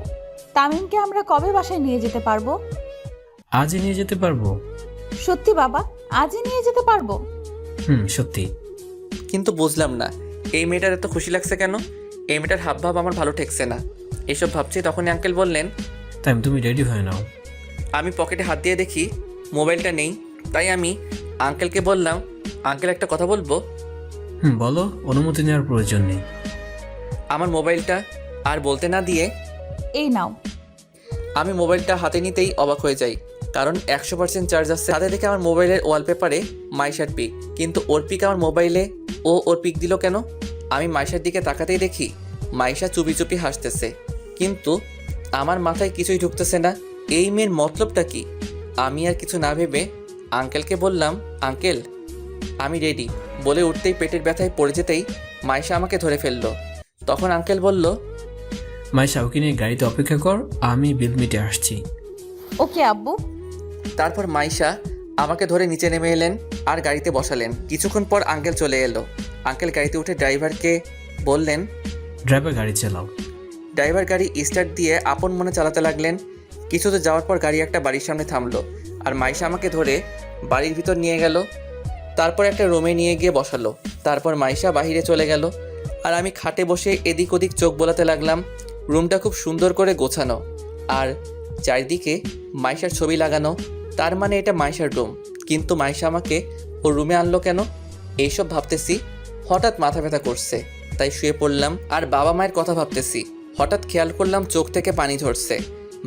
তামিমকে আমরা কবে বাসায় নিয়ে যেতে পারবো? আজই নিয়ে যেতে পারবো। সত্যি বাবা, আজই নিয়ে যেতে পারবো? সত্যি। কিন্তু বুঝলাম না এই মেয়েটার এত খুশি লাগছে কেন। এই মেয়েটার হাবভাব আমার ভালো ঠেকছে না। এসব ভাবছি তখনই আঙ্কেল বললেন, তাই তুমি রেডি হয়ে নাও। আমি পকেটে হাত দিয়ে দেখি মোবাইলটা নেই। তাই আমি আঙ্কেলকে বললাম, আঙ্কেল একটা কথা বলবো? বলো, অনুমতি নেওয়ার প্রয়োজন নেই। আমার মোবাইলটা। আর বলতে না দিয়ে, এই নাও। আমি মোবাইলটা হাতে নিতেই অবাক হয়ে যাই, কারণ 100% চার্জ আছে। তাতে দেখে আমার মোবাইলের ওয়ালপেপারে মাইশার পিক, কিন্তু ওর পিক আমার মোবাইলে। ওর পিক দিল কেন? আমি মাইশার দিকে তাকাতেই দেখি মাইশা চুপি চুপি হাসতেছে, কিন্তু আমার মাথায় কিছুই ঢুকতেছে না। এই মেয়ের মতলবটা কি? আমি আর কিছু না ভেবে আঙ্কেলকে বললাম, আঙ্কেল আমি রেডি। বলে উঠতেই পেটের ব্যথায় পড়ে যেতেই মাইশা আমাকে ধরে ফেললো। তখন আঙ্কেল বলল, মাইশা, ওকে নিয়ে গাড়িতে অপেক্ষা কর, আমি বিল মিটে আসছি। ওকে আব্বু। তারপর মাইশা আমাকে ধরে নিচে নেমে এলেন আর গাড়িতে বসালেন। কিছুক্ষণ পর আঙ্কেল চলে এলো। আঙ্কেল গাড়িতে উঠে ড্রাইভারকে বললেন, ড্রাইভার গাড়ি চালাও। ড্রাইভার গাড়ি স্টার্ট দিয়ে আপন মনে চালাতে লাগলেন। কিছু তো যাওয়ার পর গাড়ি একটা বাড়ির সামনে থামলো আর মাইশা আমাকে ধরে বাড়ির ভিতর নিয়ে গেল। তারপর একটা রুমে নিয়ে গিয়ে বসালো। তারপর মাইশা বাহিরে চলে গেল আর আমি খাটে বসে এদিক ওদিক চোখ বোলাতে লাগলাম। রুমটা খুব সুন্দর করে গোছানো আর চারিদিকে মাইশার ছবি লাগানো। তার মানে এটা মাইশার রুম, কিন্তু মাইশা আমাকে ওর রুমে আনলো কেন? এইসব ভাবতেছি, হঠাৎ মাথা ব্যথা করছে, তাই শুয়ে পড়লাম আর বাবা মায়ের কথা ভাবতেছি। হঠাৎ খেয়াল করলাম চোখ থেকে পানি ঝরছে।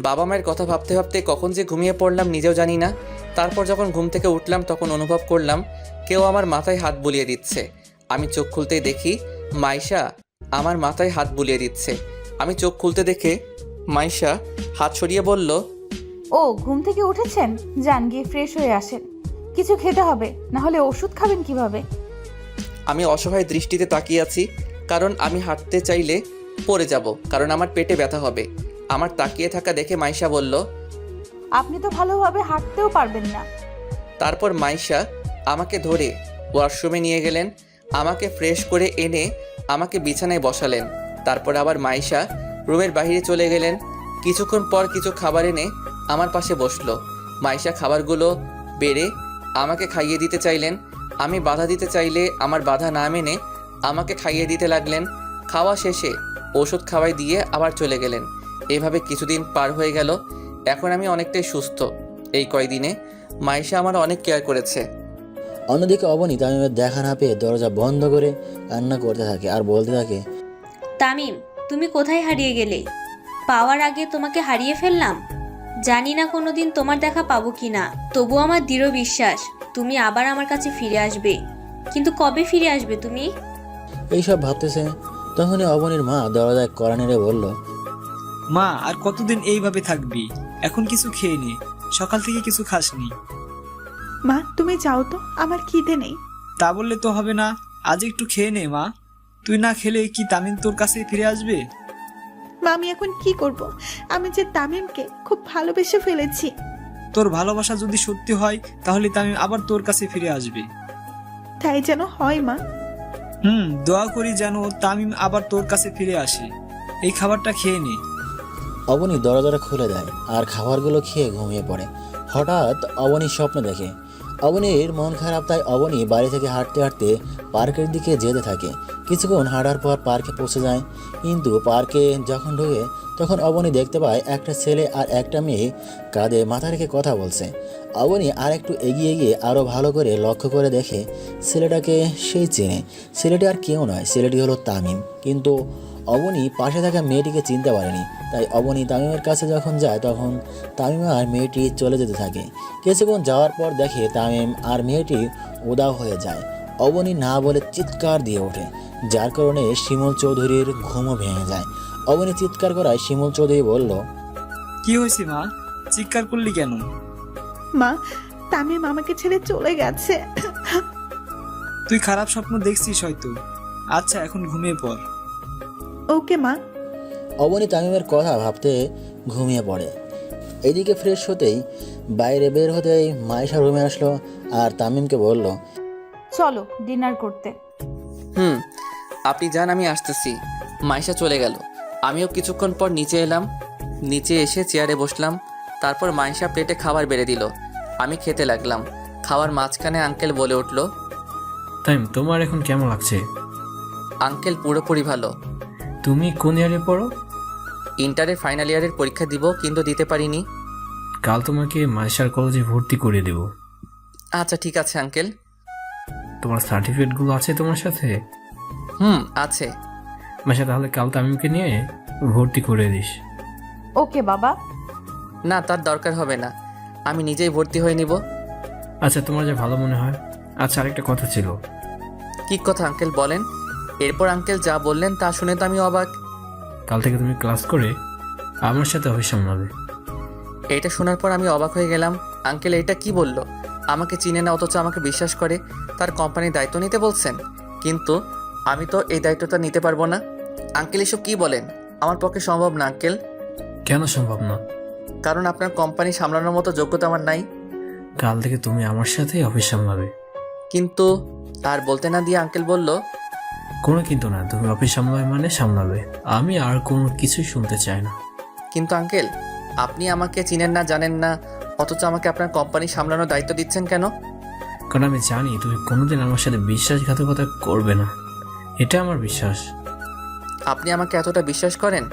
বাবা মায়ের কথা ভাবতে ভাবতে কখন যে ঘুমিয়ে পড়লাম নিজেও জানি না। তারপর যখন ঘুম থেকে উঠলাম তখন অনুভব করলাম কেউ আমার মাথায় হাত বুলিয়ে দিচ্ছে। আমি চোখ খুলতেই দেখি মাইশা আমার মাথায় হাত বুলিয়ে দিচ্ছে। আমি চোখ খুলতে দেখে মাইশা হাত সরিয়ে বলল, ও ঘুম থেকে উঠেছেন, যান গিয়ে ফ্রেশ হয়ে আসেন। কিছু খেতে হবে, না হলে ওষুধ খাবেন কিভাবে? আমি অসহায় দৃষ্টিতে তাকিয়ে আছি, কারণ আমি হাঁটতে চাইলে পড়ে যাব, কারণ আমার পেটে ব্যথা হবে। আমার তাকিয়ে থাকা দেখে মাইশা বলল, আপনি তো ভালোভাবে হাঁটতেও পারবেন না। তারপর মাইশা আমাকে ধরে ওয়াশরুমে নিয়ে গেলেন। আমাকে ফ্রেশ করে এনে আমাকে বিছানায় বসালেন। তারপর আবার মাইশা রুমের বাইরে চলে গেলেন। কিছুক্ষণ পর কিছু খাবার এনে আমার পাশে বসলো। মাইশা খাবারগুলো বেড়ে আমাকে খাইয়ে দিতে চাইলেন। আমি বাধা দিতে চাইলে আমার বাধা না মেনে আমাকে খাইয়ে দিতে লাগলেন। খাওয়া শেষে ওষুধ খাওয়াই দিয়ে আবার চলে গেলেন। এভাবে কিছুদিন পার হয়ে গেল। এখন আমি অনেকটাই সুস্থ। এই কয়দিনে মাইশা আমার অনেক কেয়ার করেছে। অন্যদিকে অবনী তামিমের দেখা না পেয়ে দরজা বন্ধ করে কান্না করতে থাকে আর বলতে থাকে, তামিম, তুমি কোথায় হারিয়ে গেলে? পাওয়ার আগে তোমাকে হারিয়ে ফেললাম। জানি না কোনোদিন তোমার দেখা পাবো কি না, তবু আমার দৃঢ় বিশ্বাস তুমি আবার আমার কাছে ফিরে আসবে। কিন্তু কবে ফিরে আসবে তুমি? এইসব ভাবতেছে তখনই অবনীর মা দরজায় কড়া নেড়ে বলল, মা, আর কতদিন এইভাবে থাকবি? এখন কিছু খেয়ে নে, সকাল থেকে কিছু খাসনি। মা তুমি যাও তো, আমার খিদে নেই। তা বললে তো হবে না, আজ একটু খেয়ে নে মা। তুই না খেলে কি তামিম তোর কাছে ফিরে আসবে? মা আমি এখন কি করব? আমি যে তামিমকে খুব ভালোবেসে ফেলেছি। তোর ভালোবাসা যদি সত্যি হয় তাহলে তামিম আবার তোর কাছে ফিরে আসবে। তাই যেন হয় মা। দোয়া করি যেন তামিম আবার তোর কাছে ফিরে আসে। এই খাবারটা খেয়ে নে। অবনী দরজাটা খুলে দেয় আর খাবারগুলো খেয়ে ঘুমিয়ে পড়ে। হঠাৎ অবনী স্বপ্ন দেখে। অবনীর মন খারাপ, তাই অবনী বাড়ি থেকে হাঁটতে হাঁটতে পার্কের দিকে যেতে থাকে। কিছুক্ষণ হাঁটার পর পার্কে পৌঁছে যায়, কিন্তু পার্কে যখন ঢুকে তখন অবনী দেখতে পায় একটা ছেলে আর একটা মেয়ে কাঁধে মাথা রেখে কথা বলছে। অবনী আর একটু এগিয়ে গিয়ে আরও ভালো করে লক্ষ্য করে দেখে ছেলেটাকে সেই চেনে। ছেলেটি আর কেউ নয়, ছেলেটি হলো তামিম। কিন্তু অবনী পাশে থাকা মেয়েটিকে চিনতে পারেনি। তাই অবনী তামিমের কাছে যখন যায় তখন তামিম আর মেয়েটি চলে যেতে থাকে। কিছুক্ষণ যাওয়ার পর দেখে তামিম আর মেয়েটি উধাও হয়ে যায়। অবনী না বলে চিৎকার দিয়ে ওঠে, যার কারণে শিমুল চৌধুরীর ঘুমও ভেঙে যায়। অবনী চিৎকার করায় শিমুল চৌধুরী বলল, কি হয়েছে মা, চিৎকার করলি কেন? মা তামিম আমাকে ছেড়ে চলে গেছে। তুই খারাপ স্বপ্ন দেখছিস হয়তো। আচ্ছা এখন ঘুমিয়ে পড়। ওকে মা। অবনী তামিমের কথা ভাবতে ঘুমিয়ে পড়ে। এদিকে ফ্রেশ হতেই বাইরে বের হতেই মাইশা রুমে আসলো আর তামিমকে বলল, চলো ডিনার করতে। আপনি যান, আমি আসতেছি। মাইশা চলে গেল। আমিও কিছুক্ষণ পর নিচে এলাম। নিচে এসে চেয়ারে বসলাম। তারপর মাইশা প্লেটে খাবার বেড়ে দিল। আমি খেতে লাগলাম। খাওয়ার মাঝখানে আঙ্কেল বলে উঠল, তামিম, তোমার এখন কেমন লাগছে? আঙ্কেল পুরোপুরি ভালো। তুমি কোন ইয়ারে পড়ো? ইন্টারের ফাইনাল ইয়ারের পরীক্ষা দিব, কিন্তু দিতে পারিনি। কাল তোমাকে মাইশার কলেজে ভর্তি করে দেব। আচ্ছা ঠিক আছে আঙ্কেল। তোমার সার্টিফিকেটগুলো আছে তোমার সাথে? আছে। মাইশা, তাহলে কাল তামিমকে নিয়ে ভর্তি করে দিস। ওকে বাবা। না, তার দরকার হবে না, আমি নিজেই ভর্তি হয়ে নিব। আচ্ছা, তোমার যা ভালো মনে হয়। আচ্ছা, আরেকটা কথা ছিল। কি কথা আঙ্কেল, বলেন। এরপর আঙ্কেল যা বললেন তা শুনে তো আমি অবাক। কাল থেকে তুমি ক্লাস করে আমার সাথে অফিস সামলাবে। এটা শোনার পর আমি অবাক হয়ে গেলাম। আঙ্কেল এটা কি বলল? আমাকে চিনে না অথচ আমাকে বিশ্বাস করে তার কোম্পানির দায়িত্ব নিতে বলছেন। কিন্তু আমি তো এই দায়িত্বটা নিতে পারবো না। আঙ্কেল এসব কি বলেন? আমার পক্ষে সম্ভব না আঙ্কেল। কেন সম্ভব না? কারণ আপনার কোম্পানি সামলানোর মতো যোগ্যতা আমার নাই। কাল থেকে তুমি আমার সাথে অফিস সামলাবে। কিন্তু আর বলতে না দিয়ে আঙ্কেল বলল, কোনো কিন্তু না, তুমি অফিস সামলাবে মানে সামলাবে। আমি আর কোনো কিছুই শুনতে চাই না। কিন্তু আঙ্কেল, আপনি আমাকে চিনেন না, জানেন না, অথচ আমাকে আপনার কোম্পানি সামলানোর দায়িত্ব দিচ্ছেন কেন? কারণ আমি জানি তুমি কোনোদিন আমার সাথে বিশ্বাসঘাতকতা করবে না, এটা আমার বিশ্বাস। আপনি আমাকে এতটা বিশ্বাস করেন?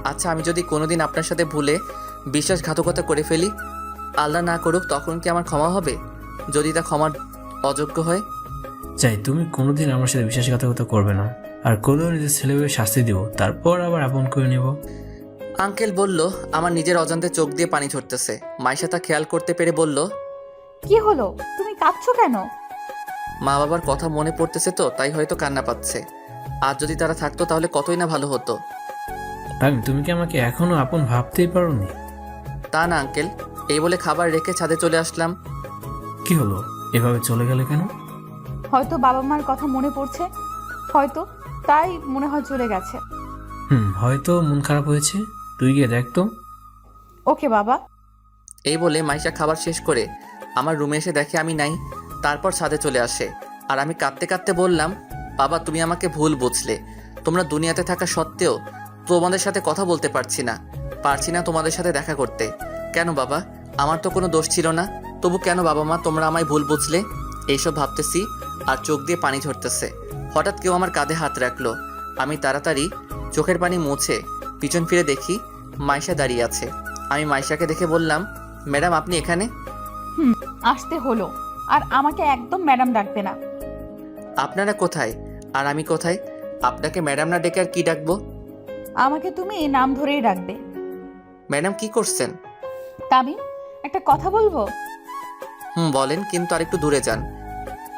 আচ্ছা, আমি যদি কোনোদিন আপনার সাথে ভুলে বিশ্বাসঘাতকতা করে ফেলি, আল্লাহ না করুক, তখন কি আমার ক্ষমা হবে? যদি তা ক্ষমার অযোগ্য হয়? চাই তুমি কোনোদিন আমার সাথে বিশ্বাসঘাতকতা করবে না, আর করলেও নিজের ছেলেকে শাস্তি দিব, তারপর আবার আপন করে নেব। আঙ্কেল বলল, আমার নিজের অজান্তে চোখ দিয়ে পানি ঝরতেছে। মাইশা তা খেয়াল করতে পেরে বলল, কি হলো, তুমি কাঁদছো কেন? মা বাবার কথা মনে পড়তেছে তো, তাই হয়তো কান্না পাচ্ছে। আর যদি তারা থাকতো তাহলে কতই না ভালো হতো। তুমি কি আমাকে এখনো আপন ভাবতেই পারোনি? তা না আঙ্কেল, এই বলে খাবার রেখে ছাদে চলে আসলাম। কি হলো, এভাবে চলে গেলে কেন? হয়তো বাবা মার কথা মনে পড়ছে, হয়তো তাই মনে হয় চলে গেছে। হয়তো মন খারাপ হয়েছে, তুই গিয়ে দেখ তো। ওকে বাবা। এই বলে মাইশা খাবার শেষ করে আমার রুমে এসে দেখে আমি নাই। তারপর ছাদে চলে আসে, আর আমি কাঁদতে কাঁদতে বললাম, বাবা তুমি আমাকে ভুল বুঝলে। তোমরা দুনিয়াতে থাকা সত্ত্বেও তোমাদের সাথে কথা বলতে পারছি না তোমাদের সাথে দেখা করতে। কেন বাবা? আমার তো কোনো দোষ ছিল না, তবু কেন বাবা মা তোমরা আমায় ভুল বুঝলে? এইসব ভাবতেছি আর চোখ দিয়ে পানি ঝরতেছে। হঠাৎ কেউ আমার কাঁধে হাত রাখলো। আমি তাড়াতাড়ি চোখের পানি মুছে পিছন ফিরে দেখি মাইশা দাঁড়িয়ে আছে। আমি মাইশাকে দেখে বললাম, ম্যাডাম আপনি এখানে? আসতে হলো, আর আমাকে একদম ম্যাডাম ডাকবে না। আপনারা কোথায় আর আমি কোথায়? আপনাকে ম্যাডাম না ডেকে আর কি ডাকবো? আমাকে তুমি নাম ধরেই ডাকবে। ম্যাডাম কি করছেন? তামিম, একটা কথা বলবো? বলেন, কিন্তু আর একটু দূরে যান।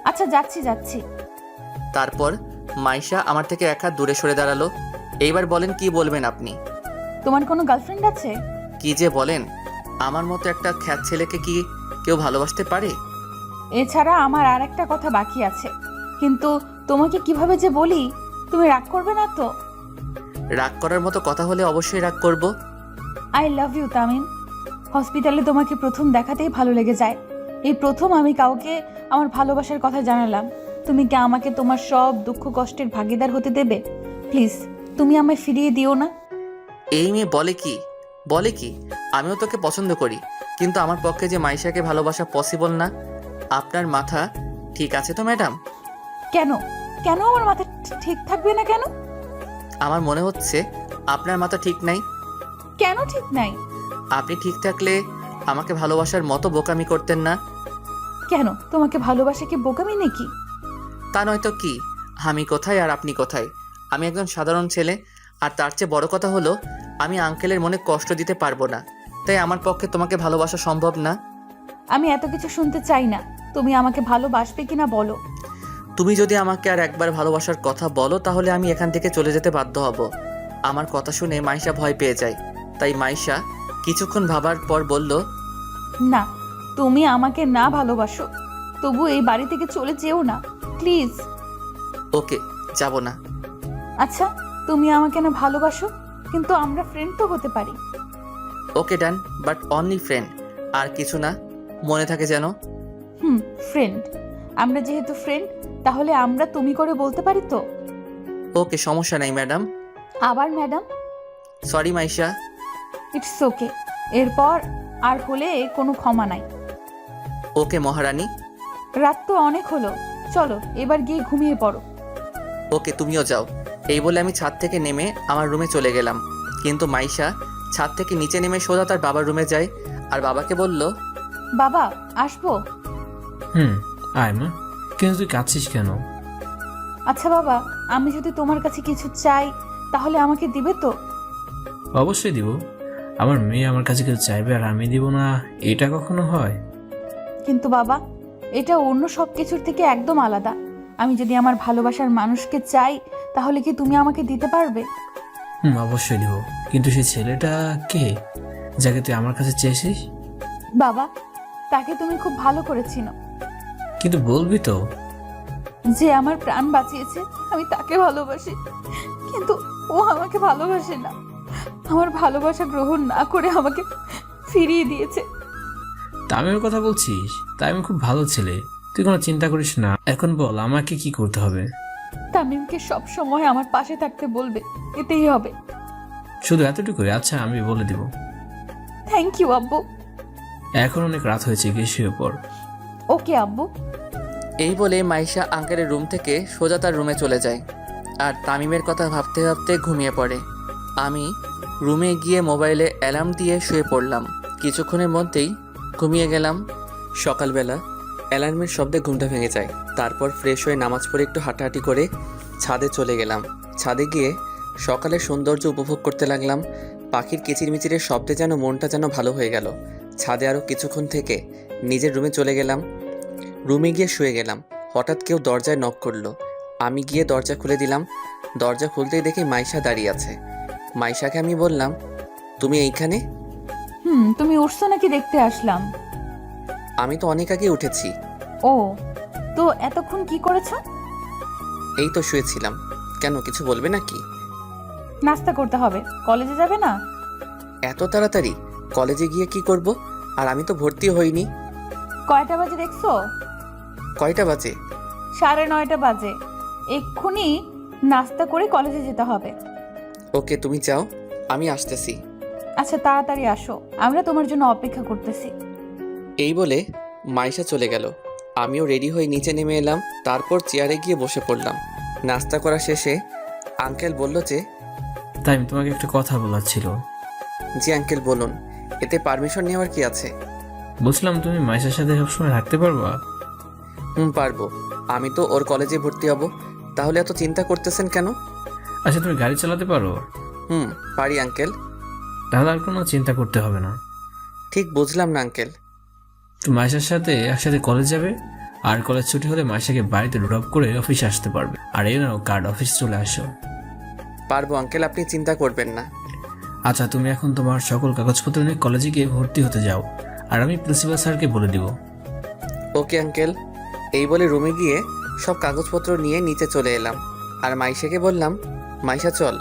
আচ্ছা যাচ্ছি। তারপর মাইশা আমার থেকে এক হাত দূরে সরে দাঁড়ালো। এইবার বলেন, কি বলবেন আপনি? তোমার কোনো গার্লফ্রেন্ড আছে? কি যে বলেন, আমার মতো একটা খ্যাত ছেলেকে কি কেউ ভালোবাসতে পারে? এছাড়া আমার আর একটা কথা বাকি আছে, কিন্তু তোমাকে কিভাবে যে বলি, তুমি রাগ করবে না তো? রাগ করার মতো কথা হলে অবশ্যই রাগ করব। I love you Tamim. হসপিটালে তোমাকে প্রথম দেখাতেই ভালো লেগে যায়। এই প্রথম আমি কাউকে আমার ভালোবাসার কথা জানালাম। তুমি কি আমাকে তোমার সব দুঃখ কষ্টের ভাগিদার হতে দেবে? প্লিজ, তুমি আমায় ফিরিয়ে দিও না। এই মেয়ে বলে কি আমিও তোকে পছন্দ করি, কিন্তু আমার পক্ষে যে মাইশাকে ভালোবাসা পসিবল না। আপনার মাথা ঠিক আছে তো ম্যাডাম? কেন আমার মাথা ঠিক থাকবে না কেন? আমার মনে হচ্ছে আপনার মাথা ঠিক নাই। কেন ঠিক নাই? আপনি ঠিক থাকলে আমাকে ভালোবাসার মতো বোকামি করতেন না। কেন, তোমাকে ভালোবাসা কি বোকামি নাকি? তা নয়তো কি? আমি কোথায় আর আপনি কোথায়? আমি একজন সাধারণ ছেলে, আর তার চেয়ে বড় কথা হলো আমি আঙ্কেলের মনে কষ্ট দিতে পারবো না, তাই আমার পক্ষে তোমাকে ভালোবাসা সম্ভব না। আমি এত কিছু শুনতে চাই না। তুমি আমাকে ভালোবাসবে কিনা বলো। তুমি যদি আমাকে আর একবার ভালোবাসার কথা বলো, তাহলে আমি এখান থেকে চলে যেতে বাধ্য হব। আমার কথা শুনে মাইশা ভয় পেয়ে যায়, তাই মাইশা কিছুক্ষণ ভাবার পর বলল, না, তুমি আমাকে না ভালোবাসো, তবু এই বাড়ি থেকে চলে যেও না প্লিজ। ওকে, যাব না। আচ্ছা, তুমি আমাকে না ভালোবাসো, কিন্তু আমরা ফ্রেন্ড তো হতে পারি। ওকে ডান, বাট অনলি ফ্রেন্ড, আর কিছু না, মনে থাকে যেন। ফ্রেন্ড। আমরা যেহেতু ফ্রেন্ড, তাহলে আমরা তুমি করে বলতে পারি তো? ওকে, সমস্যা নাই ম্যাডাম। আবার madam? Sorry Maisha. It's okay. এরপর আর হলে কোনো ক্ষমা নাই। ওকে মহারানী। রাত তো অনেক হলো, চলো এবার গিয়ে ঘুমিয়ে পড়ো। ওকে, তুমিও যাও। এই বলে আমি ছাদ থেকে নেমে আমার রুমে চলে গেলাম, কিন্তু মাইশা ছাদ থেকে নিচে নেমে সোজা তার বাবার রুমে যায়, আর বাবাকে বলল, বাবা আসবো? আয় মা, কিন্তু তুই কাঁদছিস কেন? আচ্ছা বাবা, আমি যদি তোমার কাছে কিছু চাই, তাহলে আমাকে দিবে তো? অবশ্যই দিব। আমার মেয়ে আমার কাছে কিছু চাইবে আর আমি দিব না, এটা কখনো হয়? কিন্তু বাবা, এটা অন্য সব কিছুর থেকে একদম আলাদা। আমি যদি আমার ভালোবাসার মানুষকে চাই, তাহলে কি তুমি আমাকে দিতে পারবে? অবশ্যই দিব, কিন্তু সেই ছেলেটা কে যাকে তুই আমার কাছে চেয়েছিস? বাবা, তাকে তুমি খুব ভালো করে চিনো। কিন্তু বলবি তো? যে আমার প্রাণ বাঁচিয়েছে, আমি তাকে ভালোবাসি, কিন্তু ও আমাকে ভালোবাসে না। আমার ভালোবাসা গ্রহণ না করে আমাকে ফিরিয়ে দিয়েছে। তামিমের কথা বলছিস? তামিম খুব ভালো ছেলে, তুই কোনো চিন্তা করিস না। এখন বল আমাকে কি করতে হবে? তামিমকে সব সময় আমার পাশে থাকতে বলবে, এতেই হবে। শুধু এতটুকুই? আচ্ছা আমি বলে দিব। থ্যাংক ইউ আব্বু। এখন অনেক রাত হয়েছে, গিয়ে শুয়ে পড়। ওকে আব্বু। এই বলে মাইশা আঙ্কেলের রুম থেকে সোজা তার রুমে চলে যায় আর তামিমের কথা ভাবতে ভাবতে ঘুমিয়ে পড়ে। আমি রুমে গিয়ে মোবাইলে অ্যালার্ম দিয়ে শুয়ে পড়লাম। কিছুক্ষণের মধ্যেই ঘুমিয়ে গেলাম। সকালবেলা অ্যালার্মের শব্দে ঘুমটা ভেঙে যায়। তারপর ফ্রেশ হয়ে নামাজ পড়ে একটু হাঁটাহাঁটি করে ছাদে চলে গেলাম। ছাদে গিয়ে সকালের সৌন্দর্য উপভোগ করতে লাগলাম। পাখির কিচিরমিচিরের শব্দে যেন মনটা যেন ভালো হয়ে গেল। ছাদে আরও কিছুক্ষণ থেকে নিজের রুমে চলে গেলাম। রুমে গিয়ে শুয়ে গেলাম। হঠাৎ কেউ দরজায় নক করলো। আমি গিয়ে দরজা খুলে দিলাম। দরজা খুলতেই দেখি মাইশা দাঁড়িয়ে আছে। মাইশাকে আমি বললাম, তুমি এইখানে? তুমি উঠছো নাকি দেখতে আসলাম। আমি তো অনেক আগে উঠেছি। ও, তো এতক্ষণ কি করেছো? এই তো শুয়েছিলাম। কেন, কিছু বলবে নাকি? নাস্তা করতে হবে, কলেজে যাবে না? এত তাড়াতাড়ি? কলেজে গিয়ে কি করব? আর আমি তো ভর্তি হইনি। কয়টা বাজে দেখছো? কয়টা বাজে? 9:30 বাজে। এক্ষুনি নাস্তা করে কলেজে যেতে হবে। ওকে, তুমি যাও, আমি আসতেছি। আচ্ছা তাড়াতাড়ি আসো, আমরা তোমার জন্য অপেক্ষা করতেছি। এই বলে মাইশা চলে গেল। আমিও রেডি হয়ে নিচে নেমে এলাম। তারপর চেয়ারে গিয়ে বসে পড়লাম। নাস্তা করা শেষে আঙ্কেল বলল যে, তাই তোমাকে একটা কথা বলার ছিল। জি আঙ্কেল বলুন, এতে পারমিশন নেওয়ার কি আছে? বলছিলাম তুমি মাইশার সাথে সবসময় থাকতে পারবা? পারবো। আমি তো ওর কলেজে ভর্তি হব। তাহলে এত চিন্তা করতেছেন কেন? আচ্ছা তুমি গাড়ি চালাতে পারো? পারি আঙ্কেল। তাহলে আর কোনো চিন্তা করতে হবে না। ঠিক বুঝলাম না আঙ্কেল। তো মাইশার সাথে একসাথে কলেজ যাবে, আর কলেজ ছুটি হলে মাইশাকে বাড়িতে ড্রপ করে অফিসে আসতে পারবে। আর এই নাও কার্ড, অফিস চলে আসো। পারবো আঙ্কেল, আপনি চিন্তা করবেন না। আচ্ছা তুমি এখন তোমার সকল কাগজপত্র নিয়ে কলেজে গিয়ে ভর্তি হতে যাও, আর আমি প্রিন্সিপাল স্যারকে বলে দিব। Okay uncle. এই বলে রুমে গিয়ে সব কাগজপত্র নিয়ে নিচে চলে এলাম। আর মাইশাকে বললাম, মাইশা চল।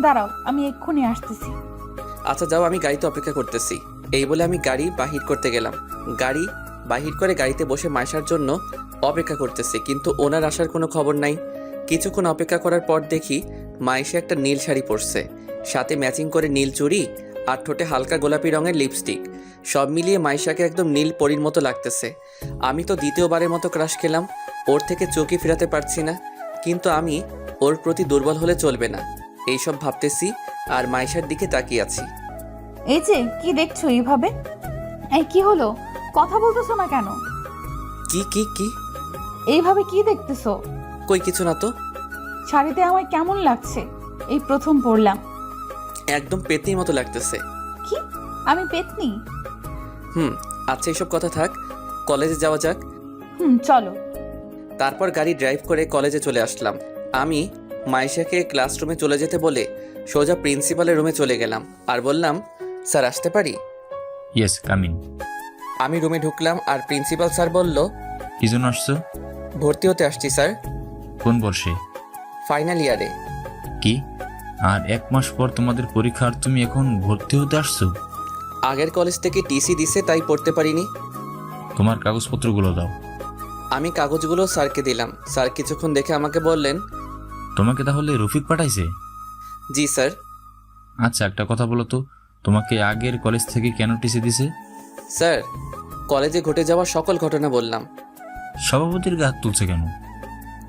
দাঁড়াও, আমি এক্ষুনি আসতেছি। আচ্ছা যাও, আমি গাড়িতে অপেক্ষা করতেছি। এই বলে আমি গাড়ি বাহির করতে গেলাম। গাড়ি বাহির করে গাড়িতে বসে মাইশার জন্য অপেক্ষা করতেছি, কিন্তু ওনার আসার কোনো খবর নাই। কিছুক্ষণ অপেক্ষা করার পর দেখি মাইশা একটা নীল শাড়ি পরছে, সাথে ম্যাচিং করে নীল চুড়ি আর ঠোঁটে হালকা গোলাপি রঙের লিপস্টিক। সব মিলিয়ে মাইশাকে একদম নীল পরীর মতো লাগতেছে। আমি তো দ্বিতীয়বারের মতো ক্রাশ খেলাম। ওর থেকে চোখই ফেরাতে পারছি না, কিন্তু আমি ওর প্রতি দুর্বল হলে চলবে না, এইসব ভাবতেছি আর মাইশার দিকে তাকিয়ে আছি। এই যে কি দেখছো এইভাবে? এই কি হলো, কথা বলতেছো না কেন? কি কি কি এইভাবে কি দেখতেছো? কই কিছু না তো। শাড়িতে আমায় কেমন লাগছে? এই প্রথম পরলাম। একদম পেতনির মতো লাগতেছে। কি, আমি পেতনি? আচ্ছা এইসব কথা থাক, কলেজে যাওয়া যাক। চলো। তারপর গাড়ি ড্রাইভ করে কলেজে চলে আসলাম। আমি মাইশাকে ক্লাসরুমে চলে যেতে বলে সোজা প্রিন্সিপালের রুমে চলে গেলাম আর বললাম, স্যার আসতে পারি? Yes, coming. আমি রুমে ঢুকলাম আর প্রিন্সিপাল স্যার বলল, কি জন্য আসছো? ভর্তি হতে আসছি স্যার। কোন বর্ষে? ফাইনাল ইয়ারে। কি, আর 1 মাস পর তোমাদের পরীক্ষা আর তুমি এখন ভর্তি হতে আসছো? আগের কলেজ থেকে টিসি দিছে, তাই পড়তে পারিনি। তোমার কাগজপত্রগুলো দাও। আমি কাগজগুলো স্যারকে দিলাম। স্যার কিছুক্ষণ দেখে আমাকে বললেন, তোমাকে তাহলে রফিক পাঠাইছে? জি স্যার। আচ্ছা একটা কথা বলো তো, তোমাকে আগের কলেজ থেকে কেন টিসি দিছে? স্যার, কলেজে ঘটে যাওয়া সকল ঘটনা বললাম। সভাপতির গা হাত তুলছে কেন?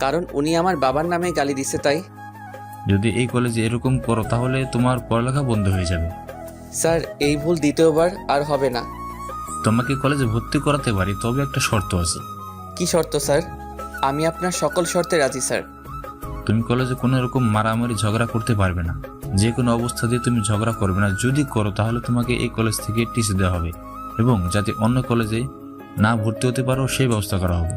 কারণ উনি আমার বাবার নামে গালি দিছে, তাই। যদি এই কলেজে এরকম করো তাহলে তোমার পড়ালেখা বন্ধ হয়ে যাবে। স্যার, এই ভুল দ্বিতীয়বার আর হবে না। তোমাকে কলেজে ভর্তি করাতে পারি, তবে একটা শর্ত আছে। কি শর্ত স্যার? আমি আপনার সকল শর্তে রাজি স্যার। তুমি কলেজে কোনো রকম মারামারি ঝগড়া করতে পারবে না। যে কোনো অবস্থাতে তুমি ঝগড়া করবে না। যদি করো তাহলে তোমাকে এই কলেজ থেকে টিসি দেওয়া হবে, এবং যাতে অন্য কলেজে না ভর্তি হতে পারো সেই ব্যবস্থা করা হবে।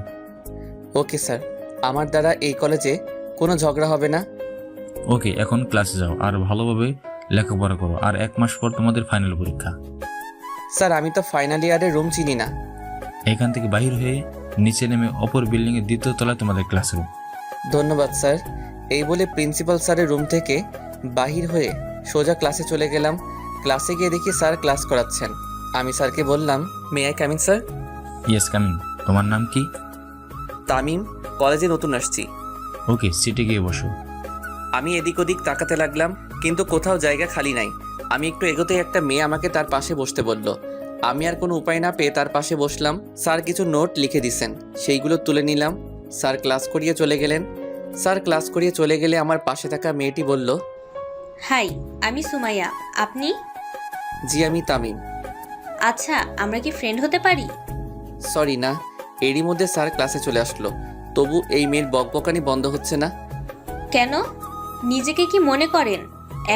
ওকে স্যার, আমার দ্বারা এই কলেজে কোনো ঝগড়া হবে না। ওকে, এখন ক্লাসে যাও আর ভালোভাবে লেখাপড়া করো। আর 1 মাস পর তোমাদের ফাইনাল পরীক্ষা। স্যার, আমি তো ফাইনাল ইয়ারের রুম চিনি না। এখান থেকে বাহির হয়ে নিচে নেমে অপর বিল্ডিংয়ের 2য় তলায় তোমাদের ক্লাসরুম। ধন্যবাদ স্যার। এই বলে প্রিন্সিপাল স্যারের রুম থেকে বাহির হয়ে সোজা ক্লাসে চলে গেলাম। ক্লাসে গিয়ে দেখি স্যার ক্লাস করাচ্ছেন। আমি স্যারকে বললাম, may I coming sir? Yes coming. তোমার নাম কি? তামিম, কলেজে নতুন আসছি। ওকে, সিটে গিয়ে বসো। আমি এদিক ওদিক তাকাতে লাগলাম, কিন্তু কোথাও জায়গা খালি নাই। আমি একটু এগোতে একটা মেয়ে আমাকে তার পাশে বসতে বলল। আমি আর কোনো উপায় না পেয়ে তার পাশে বসলাম। স্যার কিছু নোট লিখে দিছেন, সেইগুলো তুলে নিলাম। স্যার ক্লাস করিয়ে চলে গেলেন। স্যার ক্লাস করিয়ে চলে গেলে আমার পাশে থাকা মেয়েটি বলল, হাই, আমি সুমাইয়া। আপনি? জি আমি তামিম। আচ্ছা, আমরা কি ফ্রেন্ড হতে পারি? সরি না। এরই মধ্যে স্যার ক্লাসে চলে আসলো, তবু এই মেয়ের বকবকানি বন্ধ হচ্ছে না। কেন? নিজেকে কি মনে করেন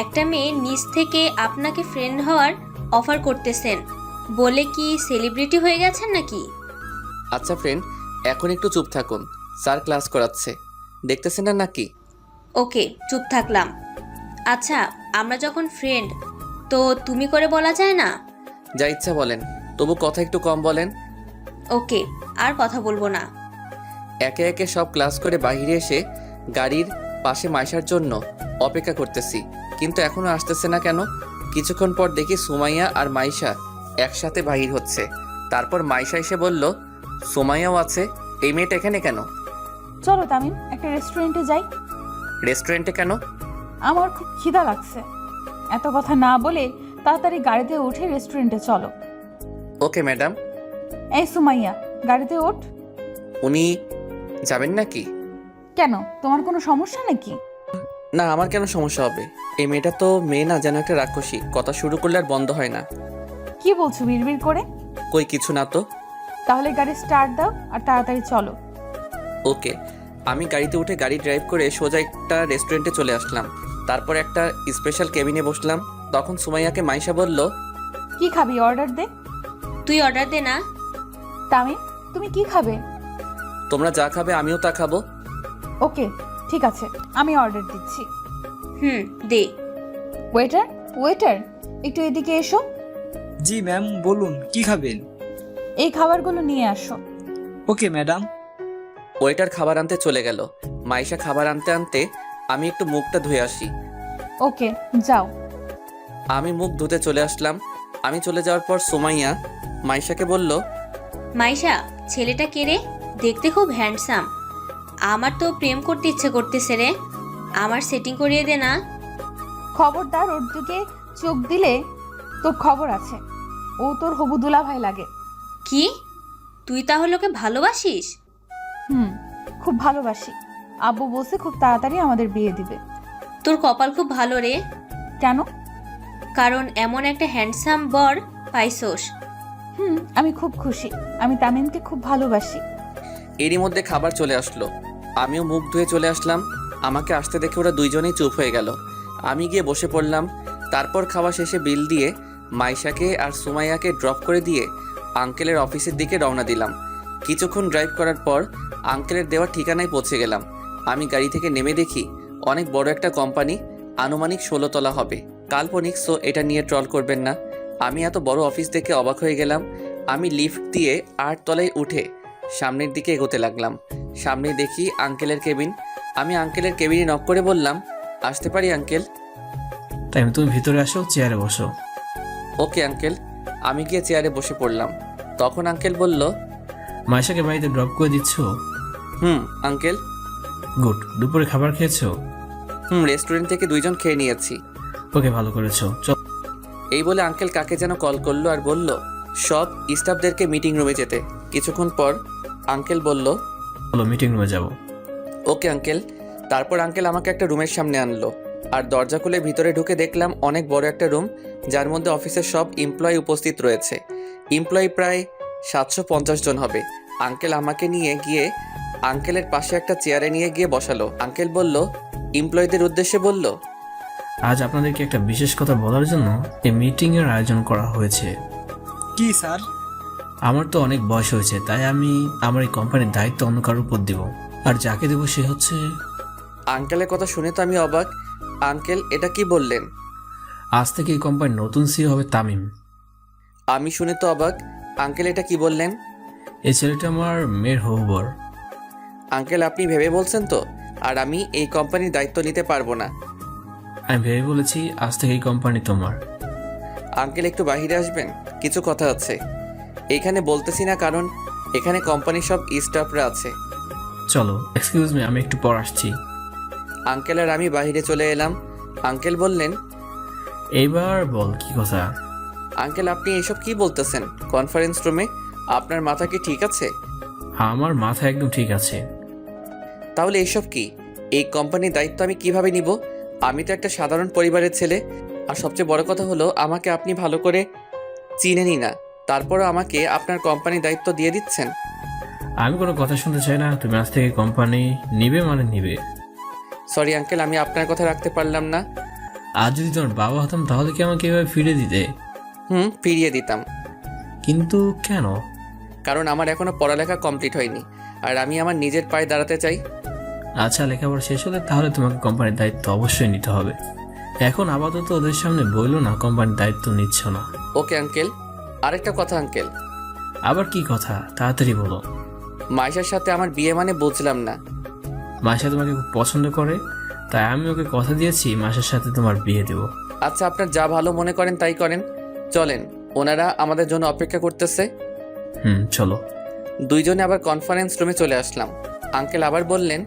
একটা মেয়ে নিজ থেকে আপনাকে ফ্রেন্ড হওয়ার অফার করতেছেন বলে কি সেলিব্রিটি হয়ে গেছেন নাকি? আচ্ছা ফ্রেন্ড, এখন একটু চুপ থাকুন, স্যার ক্লাস করাচ্ছে, দেখতেছেন না নাকি? ওকে, চুপ থাকলাম। আচ্ছা, আমরা যখন ফ্রেন্ড, তো তুমি করে বলা যায় না? যা ইচ্ছা বলেন, তবু কথা একটু কম বলেন। ওকে, আর কথা বলবো না। একে একে সব ক্লাস করে বাইরে এসে গাড়ির পাশে মাইশার জন্য অপেক্ষা করতেছি, কিন্তু এখনো আসতেছে না কেন? কিছুক্ষণ পর দেখি সুমাইয়া আর মাইশা একসাথে বাহির হচ্ছে। তারপর মাইশা এসে বলল, সুমাইয়াও আছে, এই মেয়েটা এখানে কেন? চলো তামিম, একটা রেস্টুরেন্টে যাই। রেস্টুরেন্টে কেন? আমার খুব খিদা লাগছে। এত কথা না বলে তাড়াতাড়ি গাড়িতে উঠে রেস্টুরেন্টে চলো। Okay madam. এই সুমাইয়া, গাড়িতে ওঠ। উনি যাবেন নাকি? কেন, তোমার কোনো সমস্যা নাকি? না, আমার কেন সমস্যা হবে? এই মেয়েটা তো মেয়ে না, যেন একটা রাক্ষসী, কথা শুরু করলে আর বন্ধ হয় না। কি বলছো বিড়বিড় করে? কই কিছু না তো। তাহলে গাড়ি স্টার্ট দাও আর তাড়াতাড়ি চলো। ওকে। আমি গাড়িতে উঠে গাড়ি ড্রাইভ করে সোজা একটা রেস্টুরেন্টে চলে আসলাম। তারপর একটা স্পেশাল কেবিনে বসলাম। তখন সুমাইয়াকে মাইশা বলল, কি খাবি, অর্ডার দে। তুই অর্ডার দে না। তামিম, তুমি কি খাবে? তোমরা যা খাবে আমিও তা খাবো। ওকে, ঠিক আছে, আমি অর্ডার দিচ্ছি। দে। ওয়েটার, ওয়েটার, একটু এদিকে এসো। জি ম্যাম, বলুন কি খাবেন? এই খাবারগুলো নিয়ে আসো। Okay madam. ওয়েটার খাবার আনতে চলে গেল। মাইশা খাবার আনতে আনতে আমি একটু মুখটা ধুয়ে আসি। ওকে, যাও। আমি মুখ ধুতে চলে আসলাম। আমি চলে যাওয়ার পর সুমাইয়া মাইশাকে বলল, মাইশা, ছেলেটা কে রে? দেখতে খুব হ্যান্ডসাম। আমার তো প্রেম করতে ইচ্ছে করতেছে রে। আমার সেটিং করিয়ে দে না। খবরদার ওর দিকে চোখ দিলে তোর খবর আছে। ও তোর হবু দুলাভাই লাগে। কি? তুই তাহলে ওকে ভালোবাসিস? খুব ভালোবাসি। আব্বু বলছে খুব তাড়াতাড়ি আমাদের বিয়ে দিবে। তোর কপাল খুব ভালো রে। কেন? কারণ এমন একটা হ্যান্ডসাম বর পাইছোস। আমি খুব খুশি। আমি তামিমকে খুব ভালোবাসি। এরই মধ্যে খাবার চলে আসলো। আমিও মুখ ধুয়ে চলে আসলাম। আমাকে আসতে দেখে ওরা দুইজনেই চুপ হয়ে গেল। আমি গিয়ে বসে পড়লাম। তারপর খাওয়া শেষে বিল দিয়ে মাইশাকে আর সুমাইয়াকে ড্রপ করে দিয়ে আঙ্কেলের অফিসের দিকে রওনা দিলাম। কিছুক্ষণ ড্রাইভ করার পর আঙ্কেলের দেওয়া ঠিকানায় পৌঁছে গেলাম। আমি গাড়ি থেকে নেমে দেখি অনেক বড় একটা কোম্পানি, আনুমানিক 16 তলা হবে। কাল্পনিক, সো এটা নিয়ে ট্রল করবেন না। আমি এত বড় অফিস দেখে অবাক হয়ে গেলাম। আমি লিফট দিয়ে 8 তলায় উঠে সামনের দিকে এগোতে লাগলাম। সামনে দেখি আঙ্কেলের কেবিন। আমি আঙ্কেলের কেবিনে নক করে বললাম, আসতে পারি আঙ্কেল? তাই তুমি ভিতরে আসো, চেয়ারে বসো। Okay uncle. আমি গিয়ে চেয়ারে বসে পড়লাম। তখন আঙ্কেল বলল, মাইশাকে বাড়িতে ড্রপ করে দিচ্ছ? আঙ্কেল। গুড। দুপুরে খাবার খেয়েছো? রেস্টুরেন্ট থেকে 2 জন খেয়ে নিয়েছি। ওকে, ভালো করেছো। চল। এই বলে আঙ্কেল কাকে যেন কল করলো আর বলল সব স্টাফদেরকে মিটিং রুমে যেতে। কিছুক্ষণ পর আঙ্কেল বলল, চলো মিটিং রুমে যাবো। Okay uncle. তারপর আঙ্কেল আমাকে একটা রুমের সামনে আনলো আর দরজা খুলে ভিতরে ঢুকে দেখলাম অনেক বড় একটা রুম, যার মধ্যে অফিসের সব এমপ্লয়ি উপস্থিত রয়েছে। এমপ্লয়ি প্রায় 750 জন হবে। আঙ্কেল আমাকে নিয়ে গিয়ে আঙ্কেলের পাশে একটা চেয়ারে নিয়ে গিয়ে বসালো। আঙ্কেল বলল, এমপ্লয়ীদের উদ্দেশ্যে বলল, আজ আপনাদেরকে একটা বিশেষ কথা বলার জন্য এই মিটিং এর আয়োজন করা হয়েছে। কি স্যার? আমার তো অনেক বয়স হয়েছে, তাই আমি আমার এই কোম্পানির দায়িত্ব অন্য কারোর উপর দিব, আর যাকে দেবো সে হচ্ছে। আঙ্কেলের কথা শুনে তো আমি অবাক। আঙ্কেল, এটা কি বললেন? আজ থেকে এই কোম্পানির নতুন সিইও হবে তামিম। আমি শুনে তো অবাক। আঙ্কেল, এটা কি বললেন? এই ছেলেটা আমার মেয়ের হবু বর। আঙ্কেল, আপনি ভেবে বলছেন তো? আর আমি এই কোম্পানির দায়িত্ব নিতে পারবো না। আমি ভেবে বলেছি আজ থেকে এই কোম্পানি তোমার। আঙ্কেল, একটু বাইরে আসবেন? কিছু কথা আছে। এখানে বলতেছি না কারণ এখানে কোম্পানির সব স্টাফরা আছে। চলো, এক্সকিউজ মি, আমি একটু পর আসছি। আঙ্কেল আর আমি বাইরে চলে এলাম। আঙ্কেল বললেন, এইবার বল কি কথা। আঙ্কেল আপনি এসব কি বলতেছেন? কনফারেন্স রুমে আপনার মাথা কি ঠিক আছে? আমার মাথা একদম ঠিক আছে। তাহলে এসব কি? এই কোম্পানির দায়িত্ব আমি কিভাবে নিব? আমি তো একটা সাধারণ পরিবারের ছেলে। আর সবচেয়ে বড় কথা হলো আমাকে আপনি ভালো করে চিনেনই না, তারপরও আমাকে আপনার কোম্পানির দায়িত্ব দিয়ে দিচ্ছেন। আমি কোনো কথা শুনতে চাই না। তুমি আজ থেকে কোম্পানি নিবে মানে নিবে। সরি আঙ্কেল, আমি আপনার কথা রাখতে পারলাম না। আজ যদি তোমার বাবা হতাম তাহলে কি আমাকে এভাবে ফিরে দিতে? ফিরিয়ে দিতাম। কিন্তু কেন? কারণ আমার এখনো পড়ালেখা কমপ্লিট হয়নি, আর আমি আমার নিজের পায়ে দাঁড়াতে চাই। আচ্ছা, লেখাপড়া শেষ হলে তাহলে তোমাকে কোম্পানির দায়িত্ব অবশ্যই নিতে হবে। এখন আপাতত ওদের সামনে বললো না কোম্পানির দায়িত্ব নিচ্ছ না। Okay uncle. আরেকটা কথা আঙ্কেল। আবার কি কথা? তাড়াতাড়ি বলো। মাইশার সাথে আমার বিয়ে মানে বুঝলাম না। মাসা তোমাকে খুব পছন্দ করে, তাই আমি ওকে কথা দিয়েছি মাসের সাথে তোমার বিয়ে দেবো। আচ্ছা, আপনার যা ভালো মনে করেন তাই করেন। চলেন, ওনারা আমাদের জন্য অপেক্ষা করতেছে। চলো। দুইজনে আবার কনফারেন্স রুমে চলে আসলাম। আঙ্কেল আবার বললেন,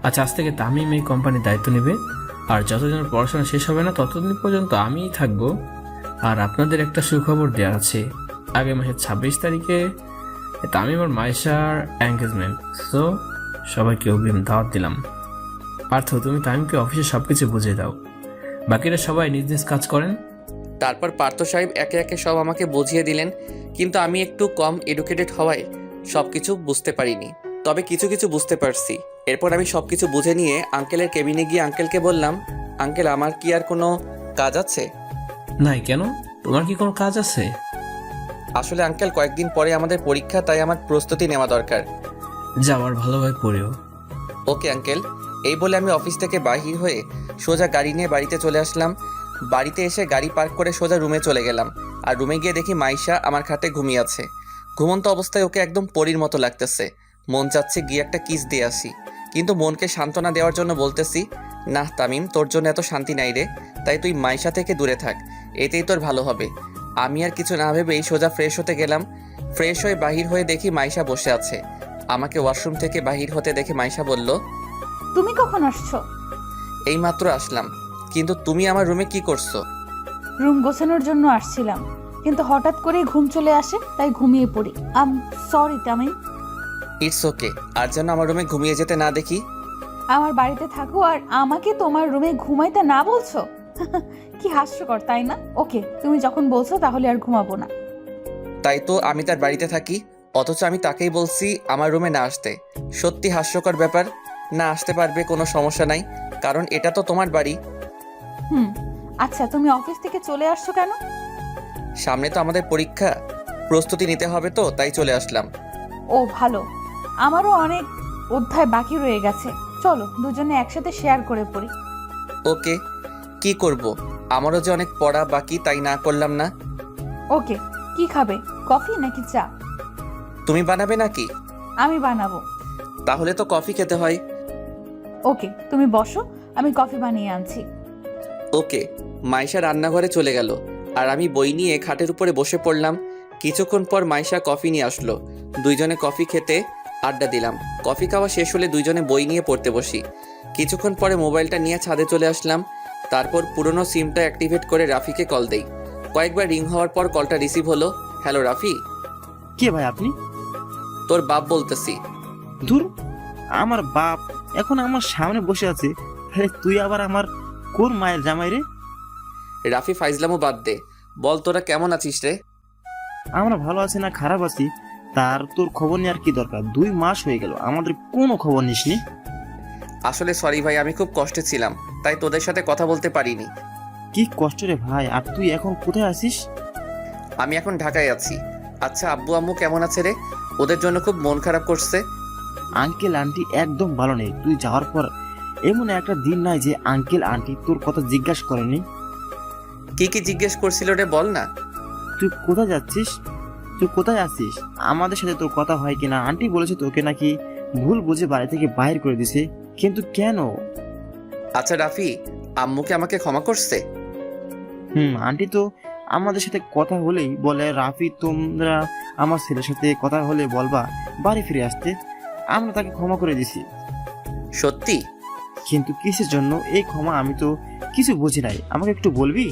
আচ্ছা, আজ থেকে তামিম এই কোম্পানির দায়িত্ব নেবে, আর যতদিন পড়াশোনা শেষ হবে না ততদিন পর্যন্ত আমিই থাকবো। আর আপনাদের একটা সুখবর দেওয়া আছে, আগামী মাসের 26 তারিখে তামিম আর মাইশার এঙ্গেজমেন্ট। সো সবাইকে অগ্রিম দাওয়াত দিলাম। পার্থ, তুমি তামিমকে অফিসে সবকিছু বুঝিয়ে দাও, বাকিরা সবাই নিজ নিজ কাজ করেন। তারপর পার্থ সাহেব একে একে সব আমাকে বুঝিয়ে দিলেন, কিন্তু আমি একটু কম এডুকেটেড হওয়ায় সব কিছু বুঝতে পারিনি, তবে কিছু কিছু বুঝতে পারছি। এরপর আমি সব কিছু বুঝে নিয়ে আঙ্কেলের কেবিনে গিয়ে আঙ্কেলকে বললাম, আঙ্কেল আমার কি আর কোনো কাজ আছে? নাই, কেন? তোমার কি কোনো কাজ আছে? আসলে আঙ্কেল কয়েকদিন পরে আমাদের পরীক্ষা, তাই আমার প্রস্তুতি নেওয়া দরকার। যাওয়ার ভালোভাবে পড়েও। Okay uncle. এই বলে আমি অফিস থেকে বাহির হয়ে সোজা গাড়ি নিয়ে বাড়িতে চলে আসলাম। বাড়িতে এসে গাড়ি পার্ক করে সোজা রুমে চলে গেলাম। আর রুমে গিয়ে দেখি মাইশা আমার খাটে ঘুমিয়ে আছে। ঘুমন্ত অবস্থায় ওকে একদম পরীর মতো লাগতেছে। মন চাচ্ছে গিয়ে একটা কিস দিয়ে আসি, কিন্তু মনকে সান্ত্বনা দেওয়ার জন্য বলতেছি, না তামিম, তোর জন্য এত শান্তি নাই রে, তাই তুই মাইশা থেকে দূরে থাক, এতেই তোর ভালো হবে। আমি আর কিছু না ভেবেই সোজা ফ্রেশ হতে গেলাম। ফ্রেশ হয়ে বাহির হয়ে দেখি মাইশা বসে আছে। আমাকে ওয়াশরুম থেকে বাহির হতে দেখে মাইশা বলল, তুমি কখন আসছো? এইমাত্র আসলাম। কিন্তু তুমি আমার রুমে কি করছো? রুম গোছানোর জন্য আসছিলাম, কিন্তু হঠাৎ করেই ঘুম চলে আসে, তাই ঘুমিয়ে পড়ি। I'm sorry Tamim. It's okay. আর যেন আমার রুমে ঘুমিয়ে যেতে না দেখি। আমার বাড়িতে থাকো আর আমাকে তোমার রুমে ঘুমাইতে না বলছো? কি হাস্যকর, তাই না? ওকে, তুমি যখন বলছো তাহলে আর ঘুমাবো না। তাই তো আমি তার বাড়িতে থাকি, অথচ আমি তাকেই বলছি আমার রুমে না আসতে। সত্যি হাস্যকর ব্যাপার। না আসতে পারবে, কোনো সমস্যা নাই, কারণ এটা তো তোমার বাড়ি। আচ্ছা, তুমি অফিস থেকে চলে আসছো কেন? সামনে তো আমাদের পরীক্ষা, প্রস্তুতি নিতে হবে, তো তাই চলে আসলাম। ও ভালো, আমারও অনেক অধ্যায় বাকি রয়ে গেছে। চলো দুজনে একসাথে শেয়ার করে পড়ি। ওকে, কি করব? আমারও যে অনেক পড়া বাকি, তাই না করলাম না। ওকে, কি খাবে, কফি নাকি চা? তুমি বানাবে নাকি? আমি বানাবো। তাহলে তো কফি খেতে হয়। ওকে, তুমি বসো, আমি কফি বানিয়ে আনছি। ওকে। মাইশা রান্নাঘরে চলে গেল, আর আমি বই নিয়ে খাটের উপরে বসে পড়লাম। কিছুক্ষণ পর মাইশা কফি নিয়ে আসলো। দুইজনে কফি খেতে আড্ডা দিলাম। কফি খাওয়া শেষ হলে দুইজনে বই নিয়ে পড়তে বসি। কিছুক্ষণ পরে মোবাইলটা নিয়ে ছাদে চলে আসলাম। তারপর পুরনো সিমটা অ্যাক্টিভেট করে রাফিকে কল দেই। কয়েকবার রিং হওয়ার পর কলটা রিসিভ হলো। হ্যালো রাফি। কে ভাই আপনি? তোর বাপ বলতেছি। ধুর, আমার বাপ এখন আমার সামনে বসে আছে, আরে তুই আবার আমার কোন মায়ের জামাই রে? রাফি ফাইজলামও বাদ দে, বল তোরা কেমন আছিস রে? আমরা ভালো আছি না খারাপ আছি, তার তোর খবর নেওয়ার কি দরকার? 2 মাস হয়ে গেল আমাদের কোনো খবর নিসনি। আসলে সরি ভাই, আমি খুব কষ্টে ছিলাম, তাই তোদের সাথে কথা বলতে পারিনি। কি কষ্ট রে ভাই, আর তুই এখন কোথায় আছিস? আমি এখন ঢাকায় আছি। আচ্ছা আব্বু আম্মু কেমন আছে রে? ওদের জন্য খুব মন খারাপ করছে। আঙ্কেল আন্টি একদম ভালো নেই। তুই যাওয়ার পর এমন একটা দিন নাই যে আঙ্কেল আন্টি তোর কথা জিজ্ঞাসা করেনি। কি কি জিজ্ঞেস করছিল রে, বল না। তুই কোথায় যাচ্ছিস, তুই কোথায় আছিস, আমাদের সাথে তোর কথা হয় কিনা। আন্টি বলেছে তোকে নাকি ভুল বুঝে বাড়ি থেকে বাইর করে দিছে, কিন্তু কেন? আচ্ছা রাফি, আম্মুকে আমাকে ক্ষমা করছে? আন্টি তো আমাদের সাথে কথা হলেই বলে রাফি তোমরা আমার ছেলের সাথে কথা হলে বলবা বাড়ি ফিরে আসতে। আমরা তাকে ক্ষমা করে দিছি। সত্যি? কিন্তু কিসের জন্য এই ক্ষমা? আমি তো কিছু বুঝি নাই, আমাকে একটু বলবি?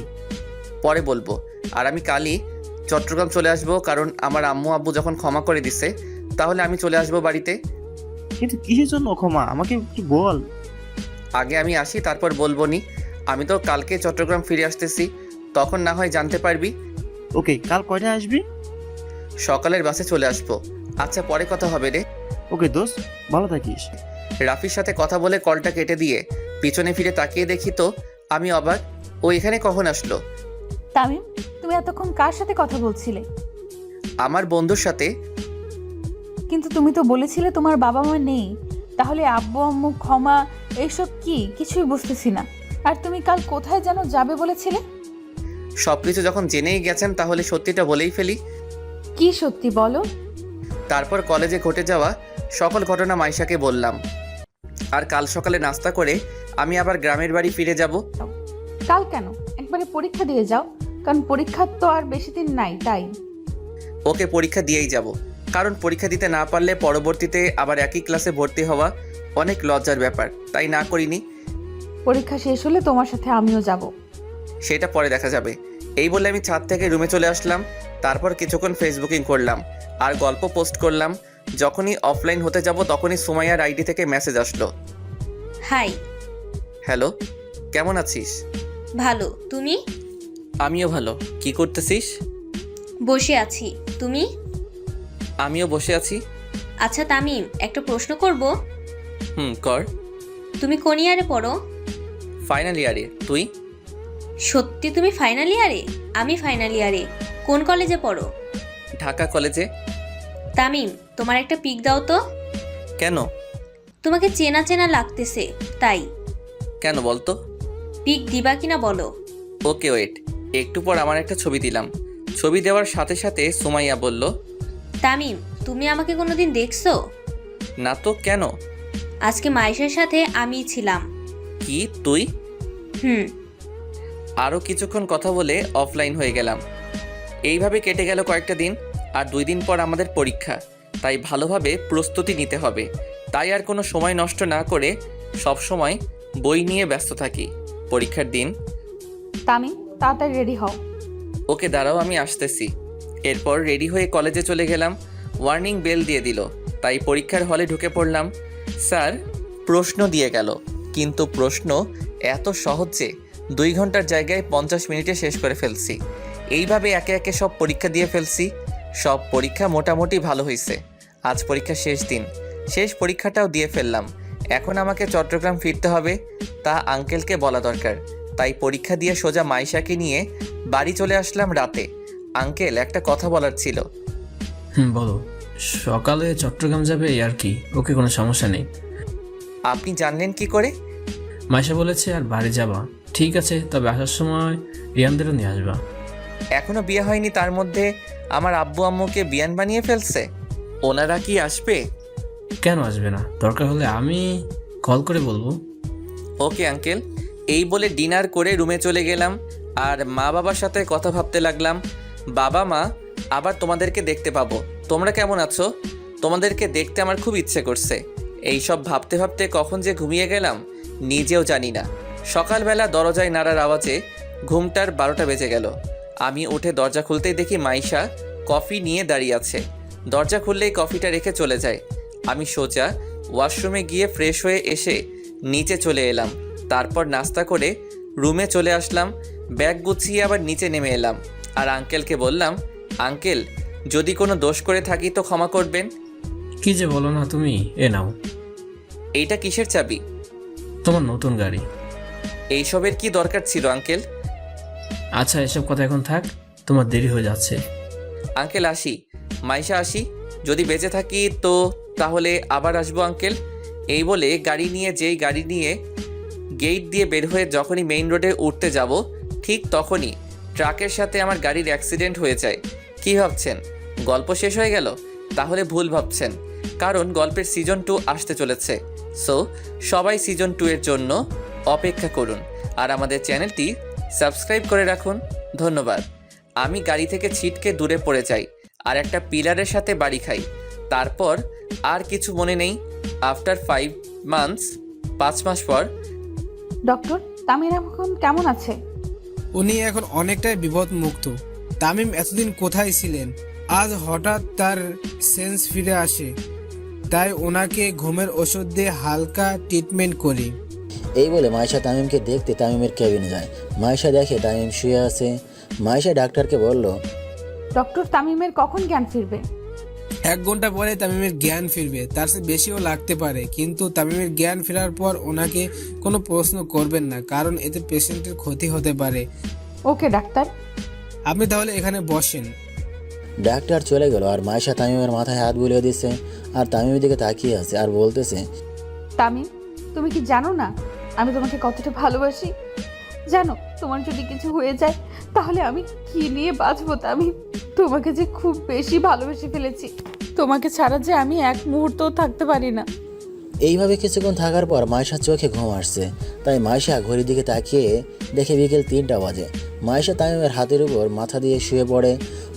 পরে বলবো। আর আমি কালই চট্টগ্রাম চলে আসবো, কারণ আমার আম্মু আব্বু যখন ক্ষমা করে দিছে তাহলে আমি চলে আসবো বাড়িতে। কিন্তু কিসের জন্য ক্ষমা, আমাকে একটু বল। আগে আমি আসি, তারপর বলবো নি। আমি তো কালকে চট্টগ্রাম ফিরে আসতেছি, তখন না হয় জানতে পারবি। ওকে, কাল কয়টায় আসবি? সকালের বাসে চলে আসবো। আচ্ছা, পরে কথা হবে রে। ওকে দোস্ত, ভালো থাকিস। রাফির সাথে কথা বলে কলটা কেটে দিয়ে পিছনে ফিরে তাকিয়ে দেখি তো আমি অবাক, ও এখানে কখন আসলো? তামিম, তুমি এতক্ষণ কার সাথে কথা বলছিলে? আমার বন্ধুর সাথে। কিন্তু তুমি তো বলেছিলে তোমার বাবা মা নেই, তাহলে আব্বু আম্মু ক্ষমা এইসব কি? কিছুই বুঝতেছি না। আর তুমি কাল কোথায় যেন যাবে বলেছিলে? সবকিছু যখন জেনেই গেছেন তাহলে সত্যিটা বলেই ফেলি। কি সত্যি বলো? তারপর কলেজে ঘটে যাওয়া সকল ঘটনা মাইশাকে বললাম। আর কাল সকালে নাস্তা করে আমি আবার গ্রামের বাড়ি ফিরে যাব। কাল কেন? একবারে পরীক্ষা দিয়ে যাও, কারণ পরীক্ষার তো আর বেশি দিন নাই। তাই ওকে, পরীক্ষা দিয়েই যাব, কারণ পরীক্ষা দিতে না পারলে পরবর্তীতে আবার একই ক্লাসে ভর্তি হওয়া অনেক লজ্জার ব্যাপার, তাই না করিনি। পরীক্ষা শেষ হলে তোমার সাথে আমিও যাব। সেটা পরে দেখা যাবে। এই বলে আমি ছাদ থেকে রুমে চলে আসলাম। তারপর কিছুক্ষণ ফেসবুকিং করলাম আর গল্প পোস্ট করলাম। যখনই অফলাইন হতে যাব তখনই সুমাইয়ার আইডি থেকে মেসেজ আসলো। হাই। হ্যালো, কেমন আছিস? ভালো, তুমি? আমিও ভালো। কি করতেছিস? বসে আছি, তুমি? আমিও বসে আছি। আচ্ছা তামিম, একটা প্রশ্ন করব। কর। তুমি কোন ইয়ারে পড়ো? ফাইনাল ইয়ারে। তুই? সত্যি তুমি ফাইনাল ইয়ারে? আমি ফাইনাল ইয়ারে। কোন কলেজে পড়ো? ঢাকা কলেজে। তামিম, তোমার একটা পিক দাও তো। কেন? তোমাকে চেনা চেনা লাগতেছে তাই। কেন বলতো? পিক দিবা কিনা বলো। ওকে ওয়েট, একটু পর আমার একটা ছবি দিলাম। ছবি দেওয়ার সাথে সাথে সুমাইয়া বলল, তামিম, তুমি আমাকে কোনোদিন দেখছো? না তো, কেন? আজকে মাইশার সাথে আমিই ছিলাম। কি তুই? হুম। আরও কিছুক্ষণ কথা বলে অফলাইন হয়ে গেলাম। এইভাবে কেটে গেল কয়েকটা দিন। আর 2 দিন পর আমাদের পরীক্ষা, তাই ভালোভাবে প্রস্তুতি নিতে হবে। তাই আর কোনো সময় নষ্ট না করে সব সময় বই নিয়ে ব্যস্ত থাকি। পরীক্ষার দিন। তামিম, তাড়াতাড়ি রেডি হও। ওকে দাঁড়াও, আমি আসতেছি। এরপর রেডি হয়ে কলেজে চলে গেলাম। ওয়ার্নিং বেল দিয়ে দিল, তাই পরীক্ষার হলে ঢুকে পড়লাম। স্যার প্রশ্ন দিয়ে গেল, কিন্তু প্রশ্ন এত সহজ যে 2 ঘন্টার জায়গায় 50 মিনিটে শেষ করে ফেলছি। এইভাবে একে একে সব পরীক্ষা দিয়ে ফেলছি। সব পরীক্ষা মোটামুটি ভালো হয়েছে। আজ পরীক্ষা শেষ দিন, শেষ পরীক্ষাটাও দিয়ে ফেললাম। এখন আমাকে চট্টগ্রাম ফিরতে হবে, তা আঙ্কেলকে বলা দরকার। তাই পরীক্ষা দিয়ে সোজা মাইশাকে নিয়ে বাড়ি চলে আসলাম রাতে। আঙ্কেল, একটা কথা বলার ছিল। বলো। সকালে চট্টগ্রাম যাবে আর কি, ওকে, কোনো সমস্যা নেই। আপনি জানলেন কি করে? মাইশা বলেছে আর বাড়ি যাবা। ঠিক আছে, তবে আসার সময় রিয়ানদেরও নিয়ে আসবা। এখনো বিয়ে হয়নি, তার মধ্যে আমার আব্বু আম্মুকে বিয়ান বানিয়ে ফেলছে। ওনারা কি আসবে? কেন আসবে না? দরকার হলে আমি কল করে বলবো। Okay uncle. এই বলে ডিনার করে রুমে চলে গেলাম আর মা বাবার সাথে কথা ভাবতে লাগলাম। বাবা মা, আবার তোমাদেরকে দেখতে পাবো। তোমরা কেমন আছো? তোমাদেরকে দেখতে আমার খুব ইচ্ছে করছে। এই সব ভাবতে ভাবতে কখন যে ঘুমিয়ে গেলাম নিজেও জানি না। সকালবেলা দরজায় নাড়ার আওয়াজে ঘুমটার 12টা বেজে গেল। আমি উঠে দরজা খুলতেই দেখি মাইশা কফি নিয়ে দাঁড়িয়ে আছে। দরজা খুললেই কফিটা রেখে চলে যায়। আমি সোজা ওয়াশরুমে গিয়ে ফ্রেশ হয়ে এসে নিচে চলে এলাম। তারপর নাস্তা করে রুমে চলে আসলাম। ব্যাগ গুছিয়ে আবার নিচে নেমে এলাম আর আঙ্কেলকে বললাম, আঙ্কেল, যদি কোনো দোষ করে থাকি তো ক্ষমা করবেন। কি যে বলো না তুমি। এ নাও। এইটা কিসের চাবি? তোমার নতুন গাড়ি। এইসবের কি দরকার ছিল আঙ্কেল? আচ্ছা, এসব কথা এখন থাক, তোমার দেরি হয়ে যাচ্ছে। আঙ্কেল আসি। মাইশা আসি। যদি বেঁচে থাকি তো তাহলে আবার আসবো আঙ্কেল। এই বলে গাড়ি নিয়ে গেট দিয়ে বের হয়ে যখনই মেইন রোডে উঠতে যাব ঠিক তখনই ট্রাকের সাথে আমার গাড়ির অ্যাক্সিডেন্ট হয়ে যায়। কি ভাবছেন গল্প শেষ হয়ে গেল? তাহলে ভুল ভাবছেন, কারণ গল্পের সিজন 2 আসতে চলেছে। সো সবাই সিজন 2 এর জন্য অপেক্ষা করুন আর আমাদের চ্যানেলটি সাবস্ক্রাইব করে রাখুন। ধন্যবাদ। আমি গাড়ি থেকে ছিটকে দূরে পড়ে যাই আর একটা পিলারের সাথে বাড়ি খাই। তারপর আর কিছু মনে নেই। আফটার 5 মান্থস, 5 মাস পর ডক্টর, তামিম এখন কেমন আছে? উনি এখন অনেকটাই বিপদমুক্ত। তামিম এতদিন কোথায় ছিলেন? আজ হঠাৎ তার সেন্স ফিরে আসে, তাই ওনাকে ঘুমের ওষুধ দিয়ে হালকা ট্রিটমেন্ট করি। এই বলে মাইশা তামিমকে দেখতে তামিমের কেবিনে যায়। মাইশা দেখে তামিম শুয়ে আছে। মাইশা ডাক্তারকে বলল, ডক্টর, তামিমের কখন জ্ঞান ফিরবে? 1 ঘন্টা পরে তামিমের জ্ঞান ফিরবে, তার চেয়ে বেশিও লাগতে পারে। কিন্তু তামিমের জ্ঞান ফেরার পর ওনাকে কোনো প্রশ্ন করবেন না, কারণ এতে পেশেন্টের ক্ষতি হতে পারে। ওকে ডাক্তার। আপনি তাহলে এখানে বসেন। ডাক্তার চলে গেল আর মাইশা তামিমের মাথায় হাত বুলিয়ে দিচ্ছে আর তামিমের দিকে তাকিয়ে আছে আর বলতেছে, তামিম, তুমি কি জানো না আমি তোমাকে কতটা ভালোবাসি? জানো তোমার যদি কিছু হয়ে যায় তাহলে আমি কি নিয়ে বাঁচবো? তামিম, তোমাকে যে খুব বেশি ভালোবেসে ফেলেছি, তোমাকে ছাড়া যে আমি এক মুহূর্তও থাকতে পারি না। এইভাবে কিছুক্ষণ থাকার পর মাইশার চোখে ঘুম আসছে। তাই মাইশা ঘড়ির দিকে তাকিয়ে দেখে বিকেল 3টা বাজে। মাইশা তামিমের হাতের উপর মাথা দিয়ে শুয়ে পড়ে।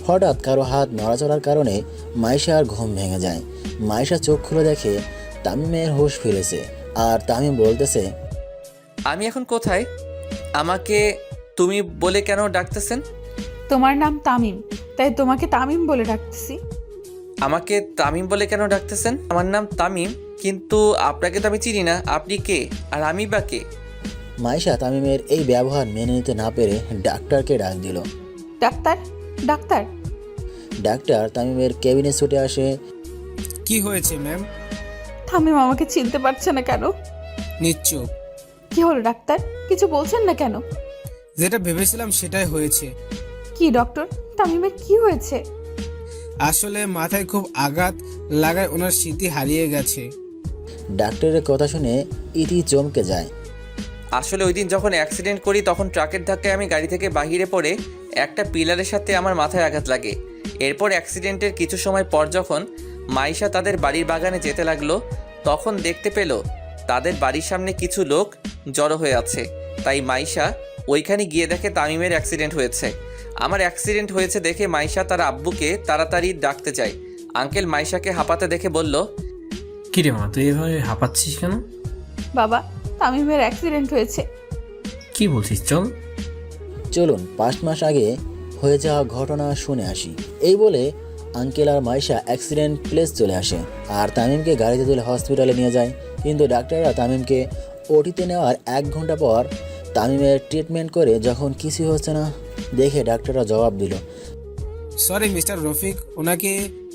হঠাৎ কারো হাত নড়াচড়ার কারণে মাইশার ঘুম ভেঙে যায়। মাইশা চোখ খুলে দেখে তামিমের হুঁশ ফিরেছে আর তামিম বলতেছে, আমি এখন কোথায়? আমাকে তুমি বলে কেন ডাকতেছেন? তোমার নাম তামিম, তাই তোমাকে তামিম বলে ডাকতেছি। আমাকে তামিম বলে কেন ডাকতেছেন? আমার নাম তামিম, কিন্তু আপনাকে তো আমি চিনি না। আপনি কে আর আমি বা কে? মাইশা তামিমের এই ব্যবহার মেনে নিতে না পেরে ডাক্তারকে ডাক দিল। Doctor, doctor. ডাক্তার তামিমের কেবিনে ছুটে আসে। কি হয়েছে ম্যাম? তামিম আমাকে চিনতে পারছে না কেন? নিশ্চুপ। কি হলো ডাক্তার, কিছু বলছেন না কেন? যেটা ভেবেছিলাম সেটাই হয়েছে। কি ডক্টর, তামিমের কি হয়েছে? আসলে মাথায় খুব আঘাত লাগায় ওনার স্মৃতি হারিয়ে গেছে। ডাক্তারের কথা শুনে ইতি চমকে যায়। আসলে ওই দিন যখন অ্যাক্সিডেন্ট করি তখন ট্রাকের ধাক্কায় আমি গাড়ি থেকে বাহিরে পড়ে একটা পিলারের সাথে আমার মাথায় আঘাত লাগে। এরপর অ্যাক্সিডেন্টের কিছু সময় পর যখন মাইশা তাদের বাড়ির বাগানে যেতে লাগলো তখন দেখতে পেল তাদের বাড়ির সামনে কিছু লোক জড়ো হয়ে আছে। তাই মাইশা ওইখানে গিয়ে দেখে তামিমের অ্যাক্সিডেন্ট হয়েছে। আমার অ্যাক্সিডেন্ট হয়েছে দেখে মাইশা তার আব্বুকে তাড়াতাড়ি ডাকতে যায়। আঙ্কেল মাইশাকে হাঁপাতে দেখে বলল, কি রে মা, তুই এভাবে হাঁপাচ্ছিস কেন? বাবা, তামিমের অ্যাক্সিডেন্ট হয়েছে। কি বলছিস? চল চলুন 5 মাস আগে হয়ে যাওয়া ঘটনা শুনে আসি। এই বলে আঙ্কেল আর মাইশা অ্যাক্সিডেন্ট প্লেস চলে আসে আর তামিমকে গাড়িতে তুলে হসপিটালে নিয়ে যায়। কিন্তু ডাক্তাররা তামিমকে ওটিতে নেওয়ার 1 ঘন্টা পর তামিমের ট্রিটমেন্ট করে যখন কিছু হচ্ছে না দেখে ডাক্তাররা জবাব দিল, সরি মিস্টার রফিক, ওনাকে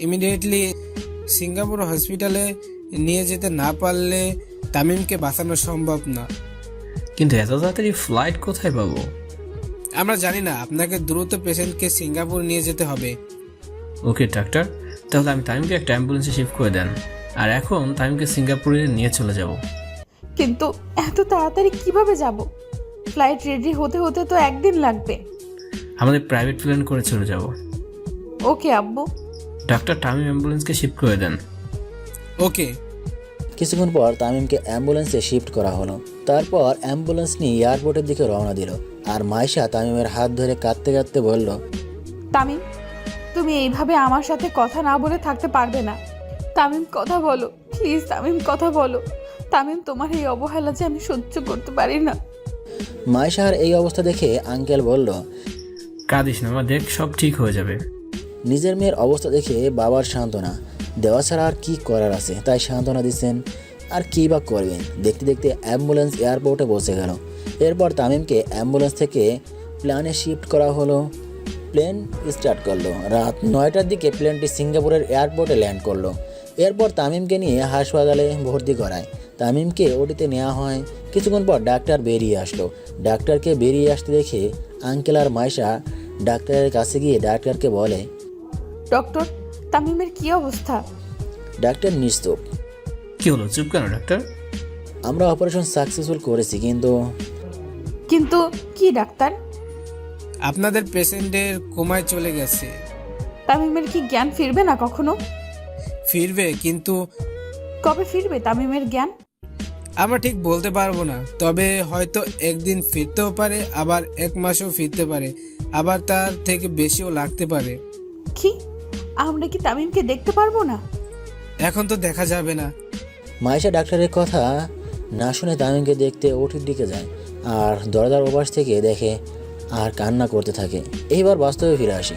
ইমিডিয়েটলি সিঙ্গাপুর হসপিটালে নিয়ে যেতে না পারলে তামিমকে বাঁচানো সম্ভব না। কিন্তু এত তাড়াতাড়ি ফ্লাইট কোথায় পাবো? আমরা জানি না, আপনাকে দ্রুত পেশেন্টকে সিঙ্গাপুর নিয়ে যেতে হবে। ওকে ডাক্তার, তাহলে আমি তামিমকে একটা অ্যাম্বুলেন্সে শিফট করে দেন আর এখন তামিমকে সিঙ্গাপুরে নিয়ে চলে যাব। কিন্তু এত তাড়াতাড়ি কিভাবে যাব? ফ্লাইট রেডি হতে হতে তো 1 দিন লাগবে। আমাদের প্রাইভেট প্লেন করে চলে যাব। ওকে আব্বু। ডাক্তার, তামিম অ্যাম্বুলেন্সকে শিফট করে দেন। ওকে। কিছুক্ষণ পর তামিমকে অ্যাম্বুলেন্সে শিফট করা হলো। তারপর অ্যাম্বুলেন্স নিয়ে এয়ারপোর্টের দিকে রওনা দিল আর মাইশা তামিমের হাত ধরে কাঁদতে কাঁদতে বলল, তামিম, তুমি এইভাবে আমার সাথে কথা না বলে থাকতে পারবে না। তামিম কথা বলো প্লিজ, তামিম কথা বলো। তামিম, তোমার এই অবহেলা যে আমি সহ্য করতে পারি না। মাইশার এই অবস্থা দেখে আঙ্কেল বলল, কাঁদিস না মা, দেখ সব ঠিক হয়ে যাবে। নিজের মেয়ের অবস্থা দেখে বাবার সান্ত্বনা দেওয়া ছাড়া আর কি করার আছে, তাই সান্ত্বনা দিচ্ছেন। আর কী বা করবেন। দেখতে দেখতে অ্যাম্বুলেন্স এয়ারপোর্টে পৌঁছে গেল। এরপর তামিমকে অ্যাম্বুলেন্স থেকে প্লেনে শিফট করা হলো। প্লেন স্টার্ট করলো। রাত 9টার দিকে প্লেনটি সিঙ্গাপুরের এয়ারপোর্টে ল্যান্ড করলো। এরপর তামিমকে নিয়ে হাসপাতালে ভর্তি করায়। তামিমকে ওটিতে নেওয়া হয়। কিছুক্ষণ পর ডাক্তার বেরিয়ে আসলো। ডাক্তারকে বেরিয়ে আসতে দেখে আঙ্কেল আর মাইশা ডাক্তারের কাছে গিয়ে ডাক্তারকে বলে, ডক্টর, তামিমের কি অবস্থা? ডাক্তার নিশ্চুপ। কি হলো, চুপ কেন ডাক্তার? আমরা অপারেশন সাকসেসফুল করেছি, কিন্তু কিন্তু কি ডাক্তার? আপনাদের পেশেন্টের কোমায় চলে গেছে। তামিমের কি জ্ঞান ফিরবে না কখনো? ফিরবে, কিন্তু কবে ফিরবে তামিমের জ্ঞান? আমরা ঠিক বলতে পারবো না। তবে হয়তো 1 দিন ফিরতেও পারে, আবার 1 মাসও ফিরতে পারে। আবার তার থেকে বেশিও লাগতে পারে। কি আমরা কি তামিমকে দেখতে পারবো না? এখন তো দেখা যাবে না। মাইশা ডাক্তারের কথা না শুনে তামিমকে দেখতে ওটির দিকে যায় আর দরজার ওপাশ থেকে দেখে আর কান্না করতে থাকে। এইবার বাস্তবে ফিরে আসি।